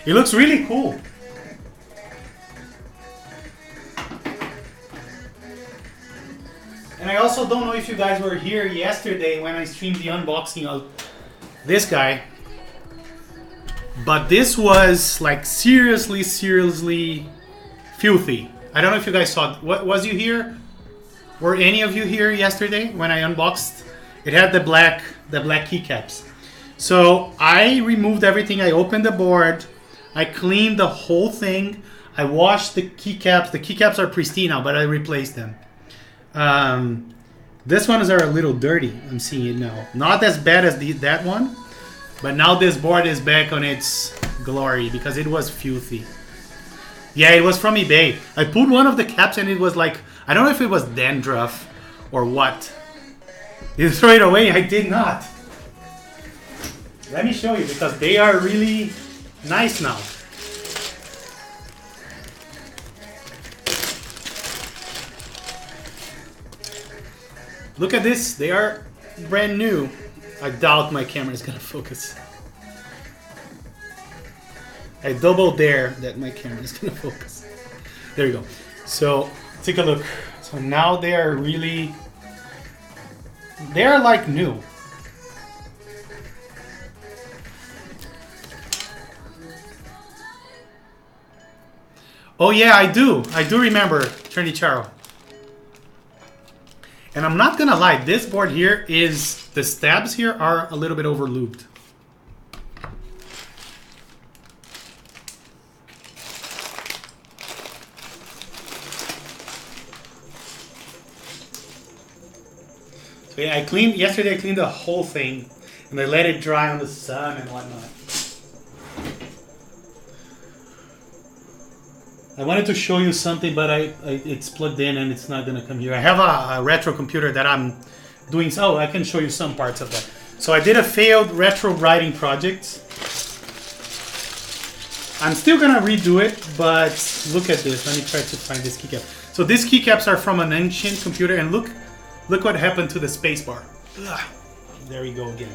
It looks really cool. And I also don't know if you guys were here yesterday when I streamed the unboxing of this guy. But this was like seriously filthy. I don't know if you guys saw it. What was you here? Were any of you here yesterday when I unboxed? It had the black keycaps. So I removed everything. I opened the board. I cleaned the whole thing. I washed the keycaps. The keycaps are pristine now, but I replaced them. This ones are a little dirty. I'm seeing it now. Not as bad as that one, but now this board is back on its glory because it was filthy. Yeah, it was from eBay. I pulled one of the caps and it was like, I don't know if it was dandruff or what. You throw it away? I did not. Let me show you because they are really nice now. Look at this, they are brand new. I doubt my camera is gonna focus. I double dare that my camera is gonna focus. There you go. So take a look. So now they are really, they're like new. Oh yeah, I do remember Charo. And I'm not gonna lie, this board here is, the stabs here are a little bit overlubed. So yeah, yesterday I cleaned the whole thing and I let it dry on the sun and whatnot. I wanted to show you something, but it's plugged in and it's not gonna come here. I have a retro computer that I'm doing. Oh, I can show you some parts of that. So I did a failed retro writing project. I'm still gonna redo it, but look at this. Let me try to find this keycap. So these keycaps are from an ancient computer, and look what happened to the spacebar. There we go again.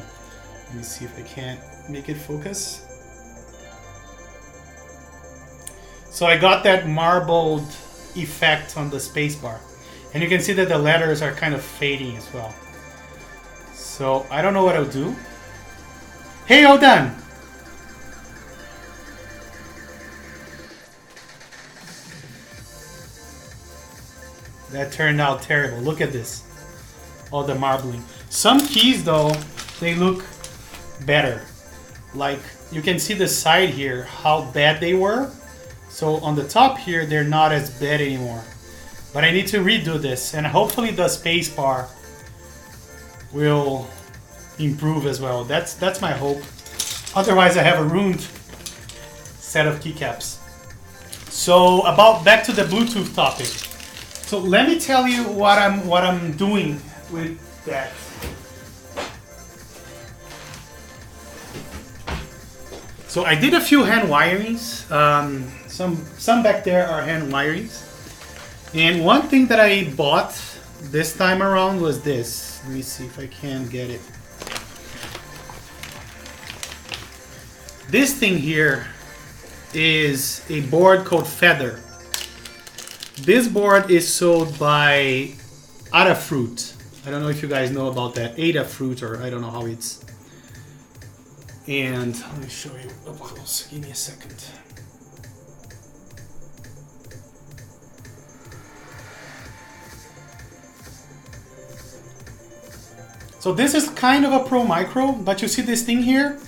Let me see if I can't make it focus. So I got that marbled effect on the spacebar. And you can see that the letters are kind of fading as well. So I don't know what I'll do. Hey, all done! That turned out terrible. Look at this. All the marbling. Some keys though, they look better. Like you can see the side here, how bad they were. So on the top here, they're not as bad anymore. But I need to redo this, and hopefully the spacebar will improve as well. That's my hope. Otherwise, I have a ruined set of keycaps. So back to the Bluetooth topic. So let me tell you what I'm doing with that. So I did a few hand wirings. Some back there are hand wirings. And one thing that I bought this time around was this. Let me see if I can get it. This thing here is a board called Feather. This board is sold by Adafruit. I don't know if you guys know about that. Adafruit, or I don't know how it's. And let me show you up close. Give me a second. So this is kind of a Pro Micro, but you see this thing here?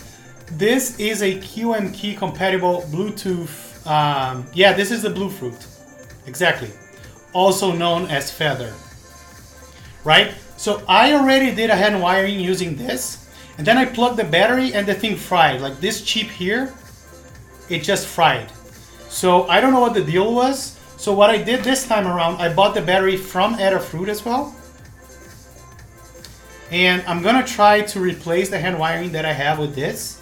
This is a QM-Key compatible Bluetooth. Yeah, this is the Bluefruit. Exactly. Also known as Feather. Right? So I already did a hand wiring using this. And then I plugged the battery and the thing fried. Like this chip here, it just fried. So I don't know what the deal was. So what I did this time around, I bought the battery from Adafruit as well. And I'm gonna try to replace the hand wiring that I have with this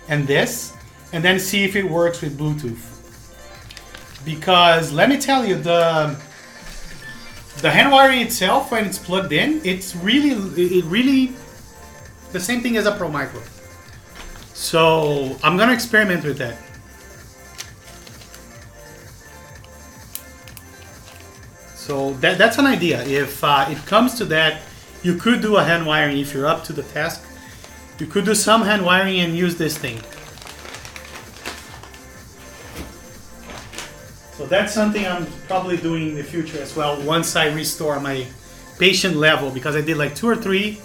and then see if it works with Bluetooth. Because let me tell you, the hand wiring itself, when it's plugged in, it's really the same thing as a Pro Micro. So I'm gonna experiment with that. So that's an idea. If it comes to that, you could do a hand wiring if you're up to the task. You could do some hand wiring and use this thing. So that's something I'm probably doing in the future as well once I restore my patient level, because I did like 2 or 3.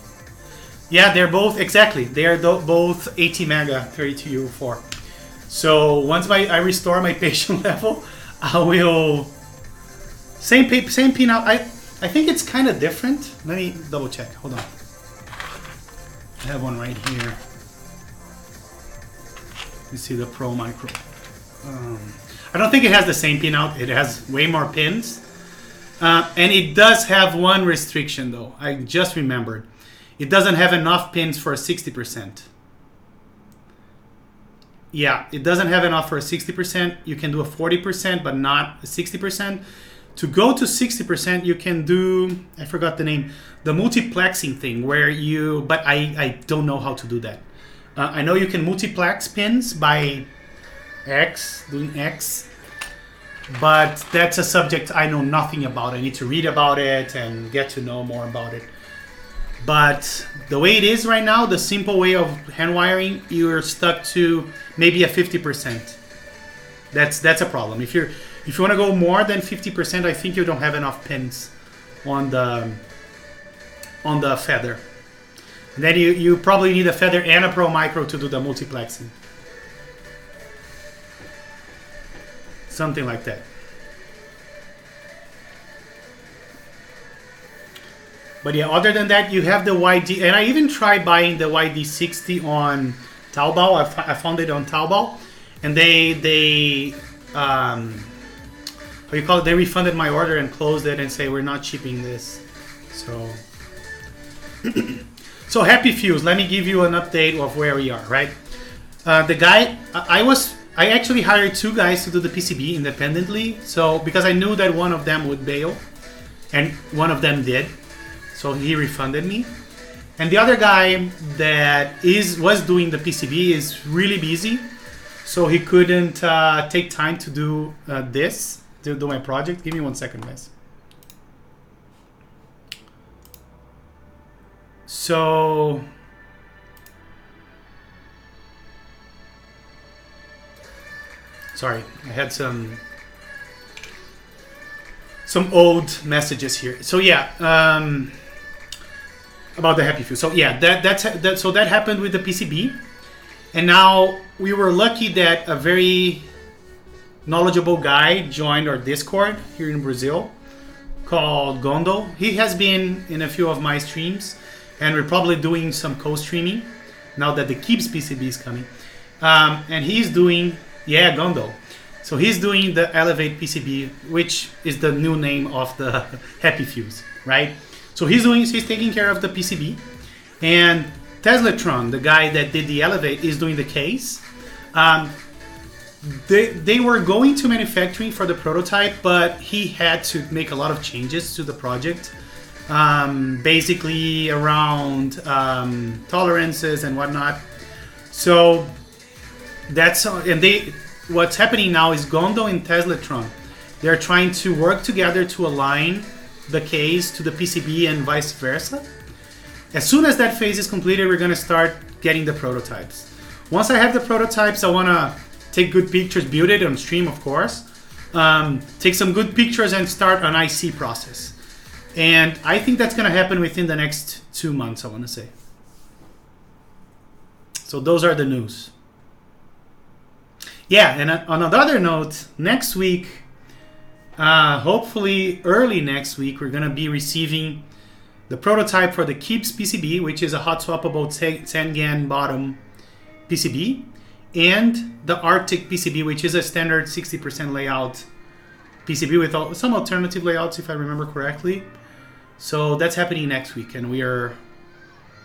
Yeah, they're both, exactly. They're both 80 mega 32U4. So once I restore my patient level, I will... Same pin out. I think it's kind of different. Let me double check. Hold on. I have one right here. You see the Pro Micro. I don't think it has the same pin out. It has way more pins. And it does have one restriction though. I just remembered. It doesn't have enough pins for 60%. Yeah, it doesn't have enough for a 60%. You can do a 40%, but not a 60%. To go to 60%, you can do, I forgot the name, the multiplexing thing where you, but I don't know how to do that. I know you can multiplex pins by doing X, but that's a subject I know nothing about. I need to read about it and get to know more about it. But the way it is right now, the simple way of hand wiring, you're stuck to maybe a 50%. That's a problem. If you want to go more than 50%, I think you don't have enough pins on the Feather. And then you probably need a Feather and a Pro Micro to do the multiplexing. Something like that. But yeah, other than that, you have the YD, and I even tried buying the YD60 on Taobao. I found it on Taobao, and they what you call it? They refunded my order and closed it and say we're not shipping this. So, so Happy Fuse. Let me give you an update of where we are. Right, the guy I actually hired 2 guys to do the PCB independently. So because I knew that one of them would bail, and one of them did. So he refunded me. And the other guy that was doing the PCB is really busy. So he couldn't take time to do to do my project. Give me 1 second, guys. So... Sorry, I had some old messages here. So yeah, about the Happy Fuse. So yeah, that happened with the PCB, and now we were lucky that a very knowledgeable guy joined our Discord here in Brazil called Gondo. He has been in a few of my streams, and we're probably doing some co-streaming now that the Keeps PCB is coming. And he's doing, yeah, Gondo. So he's doing the Elevate PCB, which is the new name of the Happy Fuse, right? So he's taking care of the PCB, and Teslatron, the guy that did the Elevate, is doing the case. They were going to manufacturing for the prototype, but he had to make a lot of changes to the project, basically around tolerances and whatnot. So that's what's happening now is Gondo and Teslatron, they're trying to work together to align the case to the PCB and vice versa. As soon as that phase is completed, we're going to start getting the prototypes. Once I have the prototypes, I want to take good pictures, build it on stream, of course. Take some good pictures and start an IC process. And I think that's going to happen within the next 2 months, I want to say. So those are the news. Yeah, and on another note, next week, hopefully early next week, we're going to be receiving the prototype for the Keeps PCB, which is a hot swappable 10-GaN bottom PCB, and the Arctic PCB, which is a standard 60% layout PCB with some alternative layouts, if I remember correctly. So that's happening next week, and we are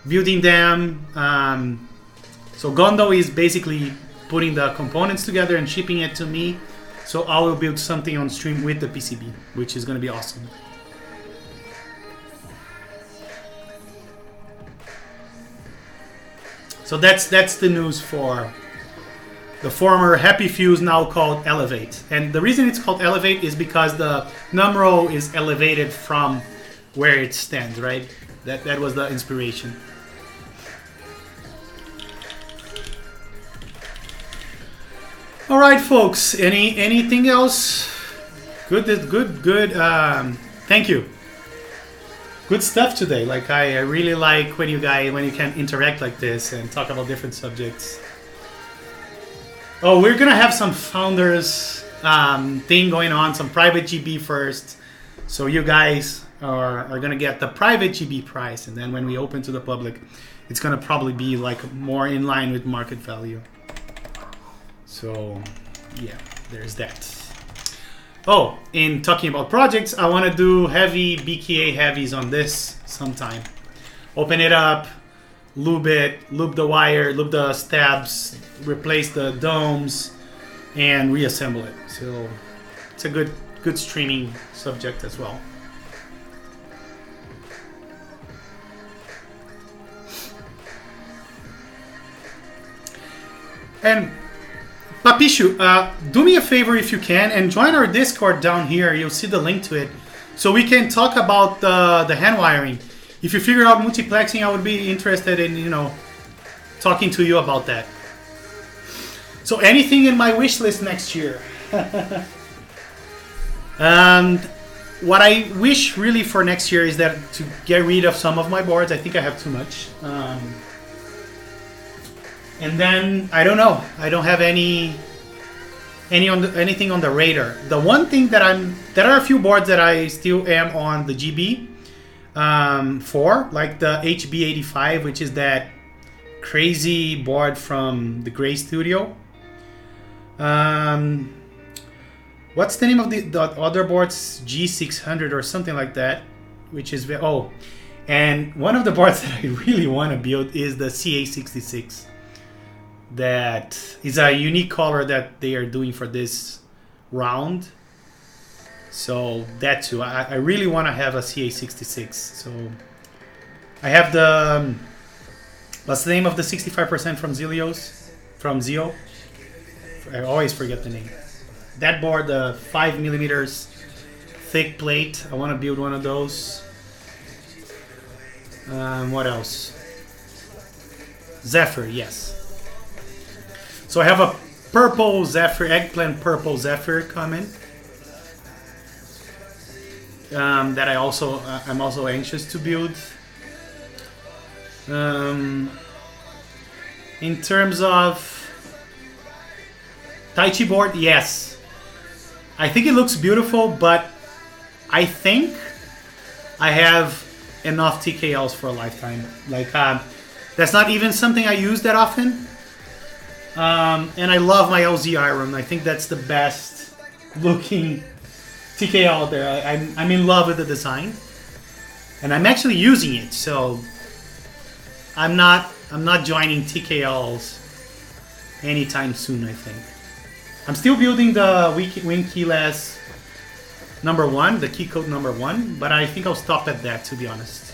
building them. So Gondo is basically putting the components together and shipping it to me. So I will build something on stream with the PCB, which is going to be awesome. So that's the news for the former Happy Fuse, now called Elevate. And the reason it's called Elevate is because the numero is elevated from where it stands, right? That was the inspiration. All right, folks. Anything else? Good. Thank you. Good stuff today. Like I really like when you can interact like this and talk about different subjects. Oh, we're gonna have some founders thing going on, some private GB first. So you guys are gonna get the private GB price, and then when we open to the public, it's gonna probably be like more in line with market value. So yeah, there's that. Oh, in talking about projects, I want to do heavy BKA heavies on this sometime. Open it up, lube it, lube the wire, lube the stabs, replace the domes, and reassemble it. So it's a good streaming subject as well. And Papishu, do me a favor if you can and join our Discord down here. You'll see the link to it. So we can talk about the hand wiring. If you figure out multiplexing, I would be interested in, talking to you about that. So anything in my wish list next year? What I wish really for next year is that to get rid of some of my boards. I think I have too much. And then I don't know. I don't have anything on the radar. The one thing there are a few boards that I still am on the GB for, like the HB85, which is that crazy board from the Gray Studio. What's the name of the other boards? G600 or something like that, which is and one of the boards that I really want to build is the CA66. That is a unique color that they are doing for this round. So that too, I really want to have a CA66. So I have the what's the name of the 65% from Zio? I always forget the name. That board, the 5mm thick plate. I want to build one of those. What else? Zephyr, yes. So I have a purple Zephyr, eggplant purple Zephyr coming. That I'm also anxious to build. In terms of Tai Chi board, yes. I think it looks beautiful, but I think I have enough TKLs for a lifetime. Like that's not even something I use that often. And I love my LZ Iron. I think that's the best looking TKL out there. I'm in love with the design, and I'm actually using it. So I'm not joining TKLs anytime soon. I think I'm still building the Wing Keyless #1, the key code #1, but I think I'll stop at that, to be honest.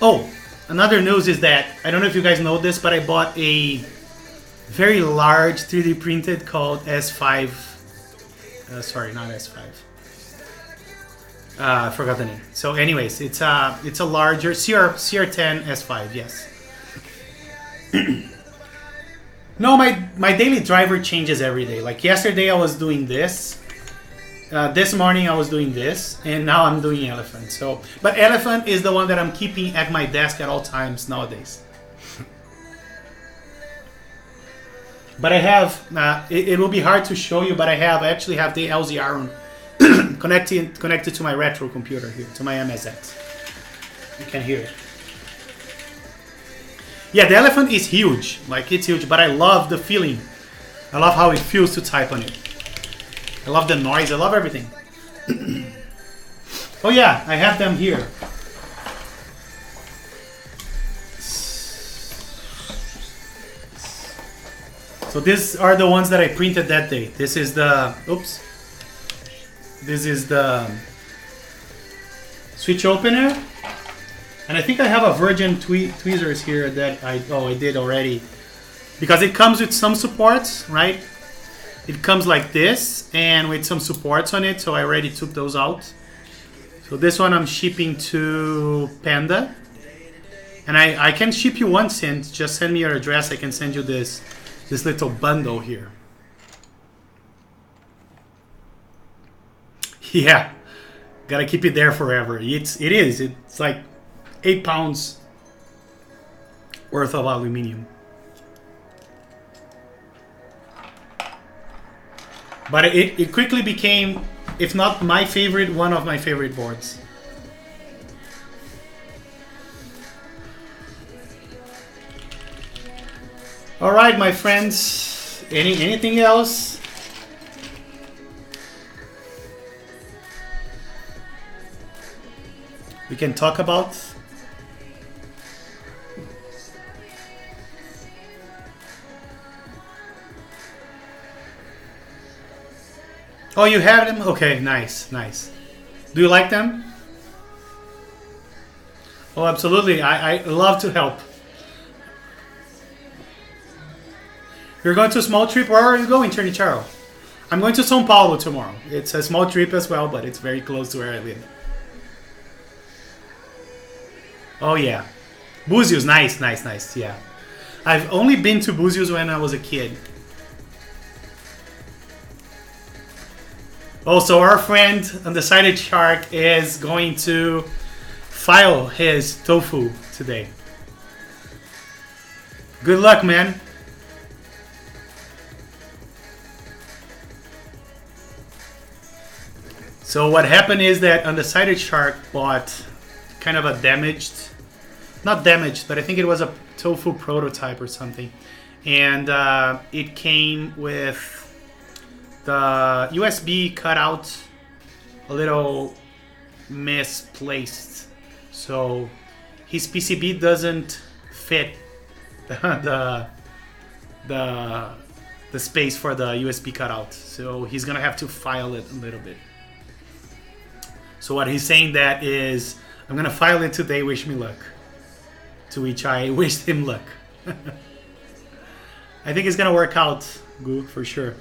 Oh. Another news is that, I don't know if you guys know this, but I bought a very large 3D printed called S5. Sorry, not S5. I forgot the name. So anyways, it's a larger CR10 S5, yes. No, my daily driver changes every day. Like yesterday I was doing this. This morning I was doing this, and now I'm doing Elephant. So, but Elephant is the one that I'm keeping at my desk at all times nowadays. But I have, it will be hard to show you, but I actually have the LZR connected to my retro computer here, to my MSX. You can hear it. Yeah, the Elephant is huge, like it's huge, but I love the feeling. I love how it feels to type on it. I love the noise, I love everything. Oh yeah, I have them here. So these are the ones that I printed that day. This is the, oops. This is the switch opener. And I think I have a Virgin tweezers here that I did already. Because it comes with some supports, right? It comes like this and with some supports on it. So I already took those out. So this one I'm shipping to Panda. And I can ship you one cent. Just send me your address. I can send you this little bundle here. Yeah, gotta keep it there forever. It's like 8 pounds worth of aluminium. But it quickly became, if not my favorite, one of my favorite boards. All right, my friends. Anything else? We can talk about. Oh, you have them? Okay, nice, nice. Do you like them? Oh, absolutely. I love to help. You're going to a small trip? Where are you going, Chernicharo? I'm going to São Paulo tomorrow. It's a small trip as well, but it's very close to where I live. Oh, yeah. Búzios, nice, nice, nice, yeah. I've only been to Búzios when I was a kid. Also, our friend Undecided Shark is going to file his tofu today. Good luck, man. So what happened is that Undecided Shark bought kind of a damaged, not damaged, but I think it was a tofu prototype or something. And it came with the USB cut out a little misplaced. So his PCB doesn't fit the space for the USB cutout. So he's gonna have to file it a little bit. So what he's saying that is, I'm gonna file it today, wish me luck. To which I wished him luck. I think it's gonna work out, Gu, for sure.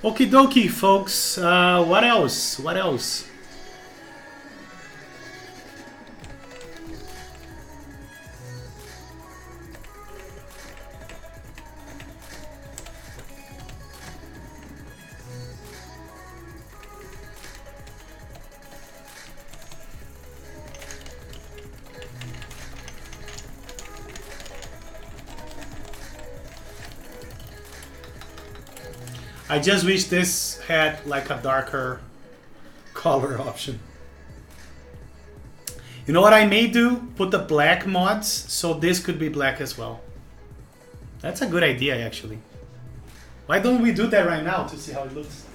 Okie dokie, folks. What else? What else? I just wish this had like a darker color option. You know what I may do? Put the black mods so this could be black as well. That's a good idea, actually. Why don't we do that right now to see how it looks?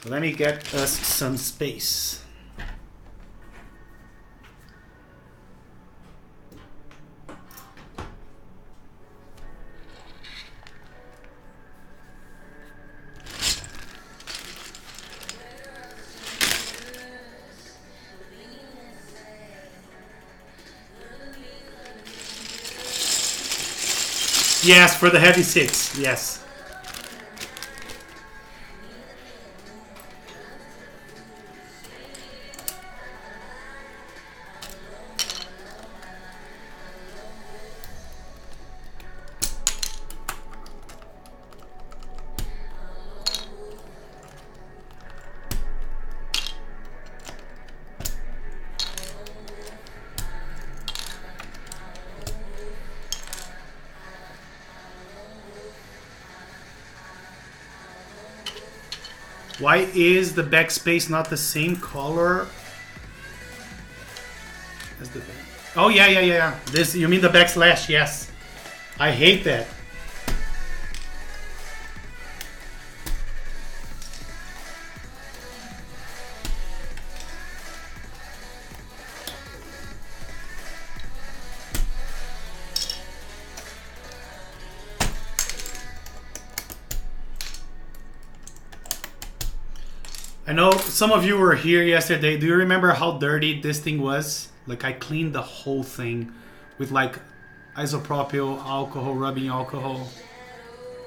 So let me get us some space. Yes, for the heavy 6, yes. Why is the backspace not the same color as the back? Oh, yeah. This, you mean the backslash? Yes. I hate that. I know some of you were here yesterday. Do you remember how dirty this thing was? Like, I cleaned the whole thing with like isopropyl alcohol, rubbing alcohol.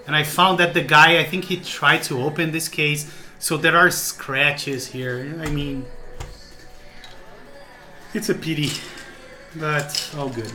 And I found that the guy, I think he tried to open this case, so there are scratches here. I mean, it's a pity, but all good.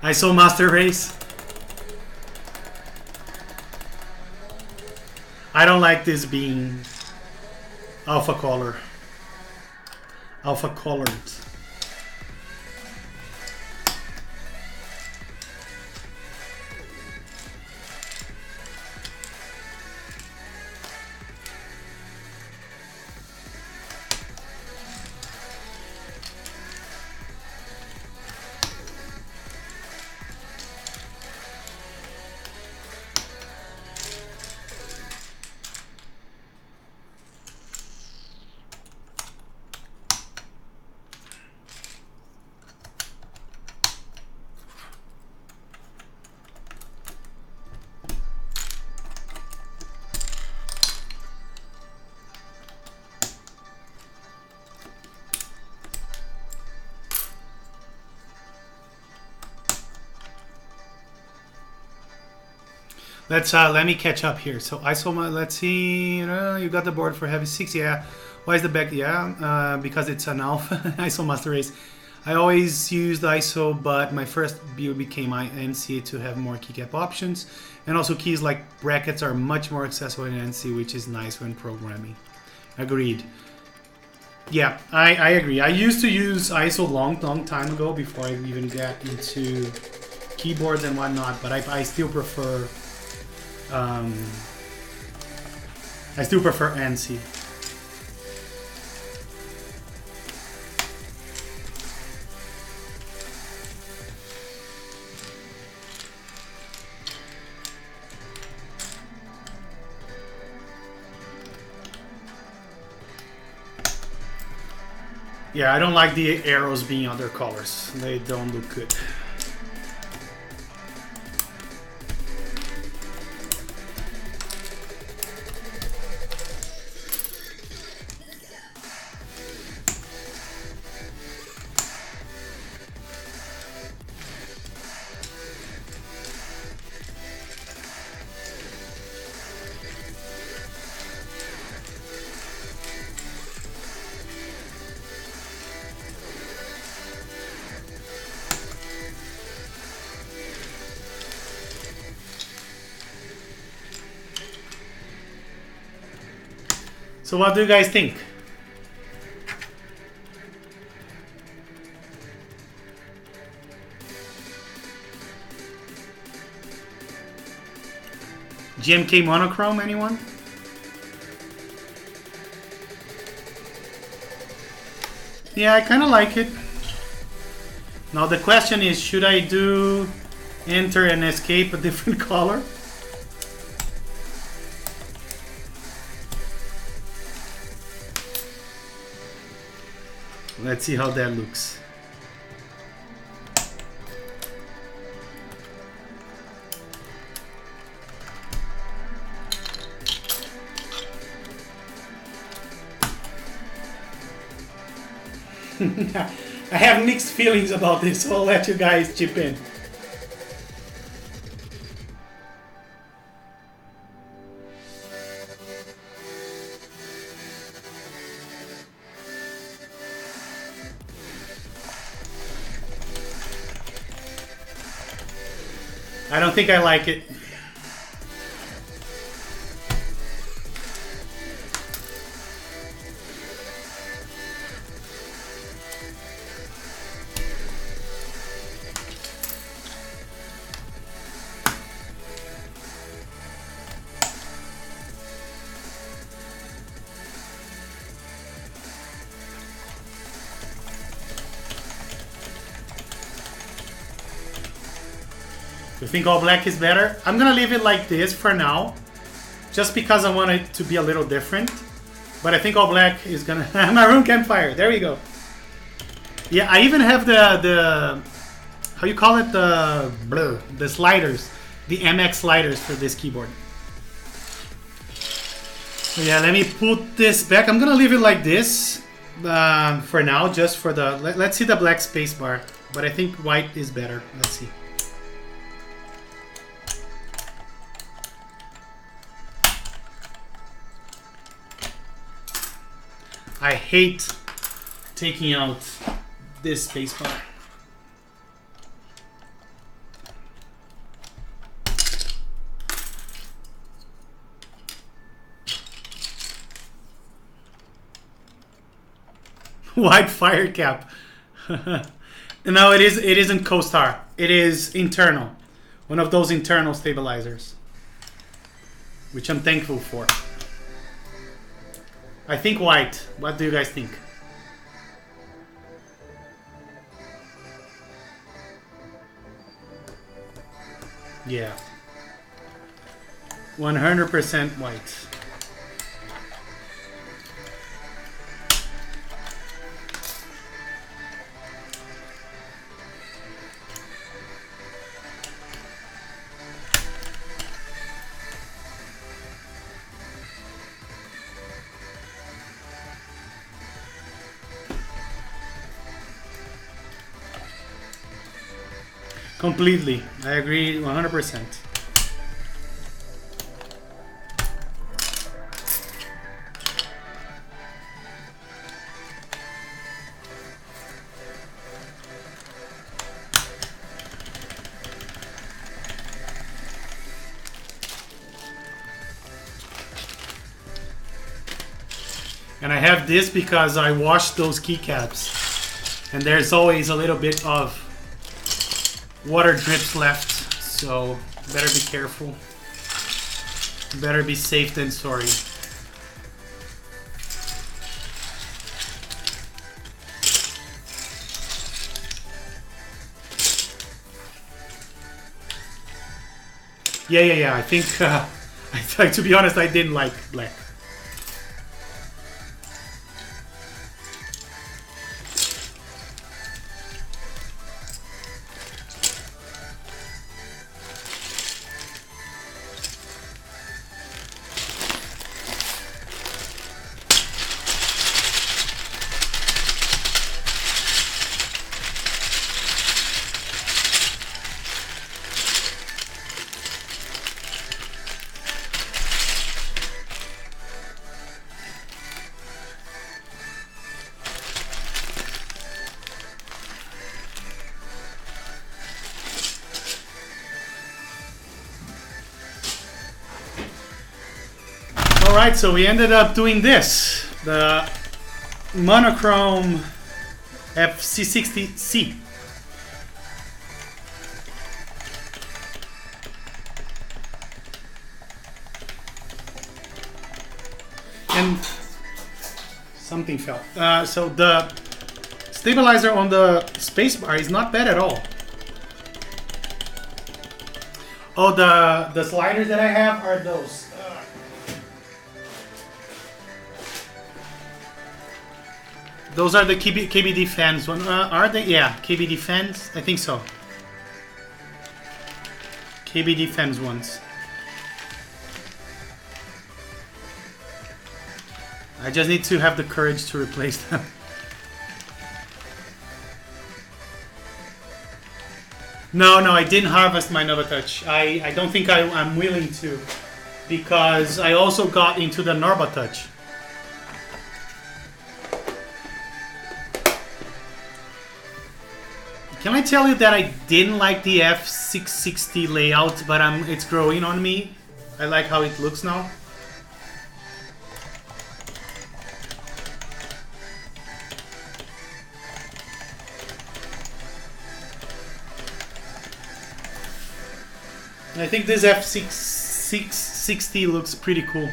ISO Master Race. I don't like this being alpha color. Alpha colored. Let me catch up here. So ISO, let's see. You got the board for heavy 6, yeah. Why is the back? Yeah, because it's an alpha ISO Master Race. I always used ISO, but my first build became NC to have more keycap options, and also keys like brackets are much more accessible in NC, which is nice when programming. Agreed. Yeah, I agree. I used to use ISO long time ago before I even got into keyboards and whatnot, but I still prefer. I still prefer ANSI. Yeah, I don't like the arrows being other colors. They don't look good. So what do you guys think? GMK monochrome, anyone? Yeah, I kind of like it. Now the question is, should I do enter and escape a different color? Let's see how that looks. I have mixed feelings about this, so I'll let you guys chip in. I don't think I like it. You think all black is better? I'm gonna leave it like this for now, just because I want it to be a little different. But I think all black is gonna... Maroon campfire, there we go. Yeah, I even have the how you call it, the sliders, the MX sliders for this keyboard. So yeah, let me put this back. I'm gonna leave it like this for now, just for the... Let's see the black spacebar, but I think white is better. Let's see. I hate taking out this spacebar. White fire cap. No, it isn't co-star. It is internal. One of those internal stabilizers, which I'm thankful for. I think white. What do you guys think? Yeah. 100% white. Completely. I agree 100%. And I have this because I washed those keycaps, and there's always a little bit of water drips left, so better be careful. Better be safe than sorry. Yeah. I think, to be honest, I didn't like black. Alright, so we ended up doing this. The monochrome FC60C. And something fell. So the stabilizer on the spacebar is not bad at all. Oh, the sliders that I have are those. Those are the KBD fans one. Are they? Yeah, KBD fans. I think so. KBD fans ones. I just need to have the courage to replace them. No, I didn't harvest my Novatouch. I don't think I'm willing to, because I also got into the Norbatouch. Can I tell you that I didn't like the F660 layout, but it's growing on me. I like how it looks now. I think this F660 looks pretty cool.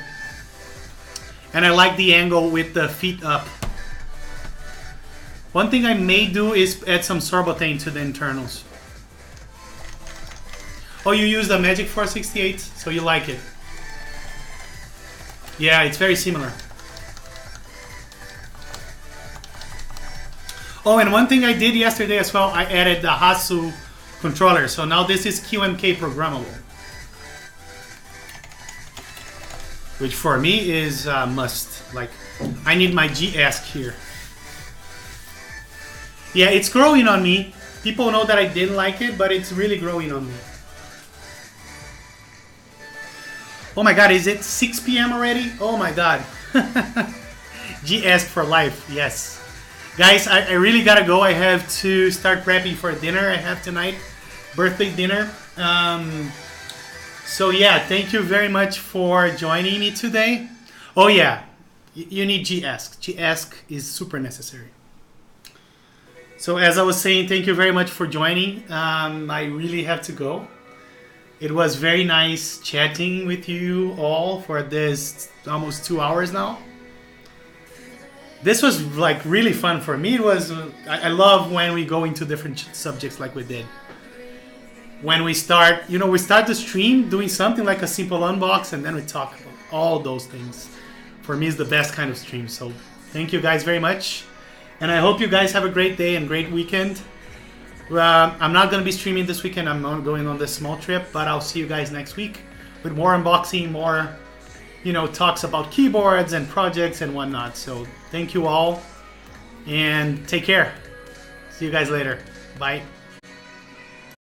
And I like the angle with the feet up. One thing I may do is add some sorbotane to the internals. Oh, you use the Magic 468, so you like it. Yeah, it's very similar. Oh, and one thing I did yesterday as well, I added the Hasu controller. So now this is QMK programmable. Which for me is a must. Like, I need my GASC here. Yeah, it's growing on me. People know that I didn't like it, but it's really growing on me. Oh my god, is it 6 p.m. already? Oh my god. GASC for life, yes. Guys, I really gotta go. I have to start prepping for dinner I have tonight. Birthday dinner. So yeah, thank you very much for joining me today. Oh yeah, you need GASC. GASC is super necessary. So as I was saying, thank you very much for joining. I really have to go. It was very nice chatting with you all for this almost 2 hours now. This was like really fun for me. It was. I love when we go into different subjects like we did. When we start, we start the stream doing something like a simple unbox, and then we talk about all those things. For me, it's the best kind of stream. So thank you guys very much. And I hope you guys have a great day and great weekend. I'm not going to be streaming this weekend. I'm not going on this small trip, but I'll see you guys next week with more unboxing, more, talks about keyboards and projects and whatnot. So thank you all and take care. See you guys later. Bye.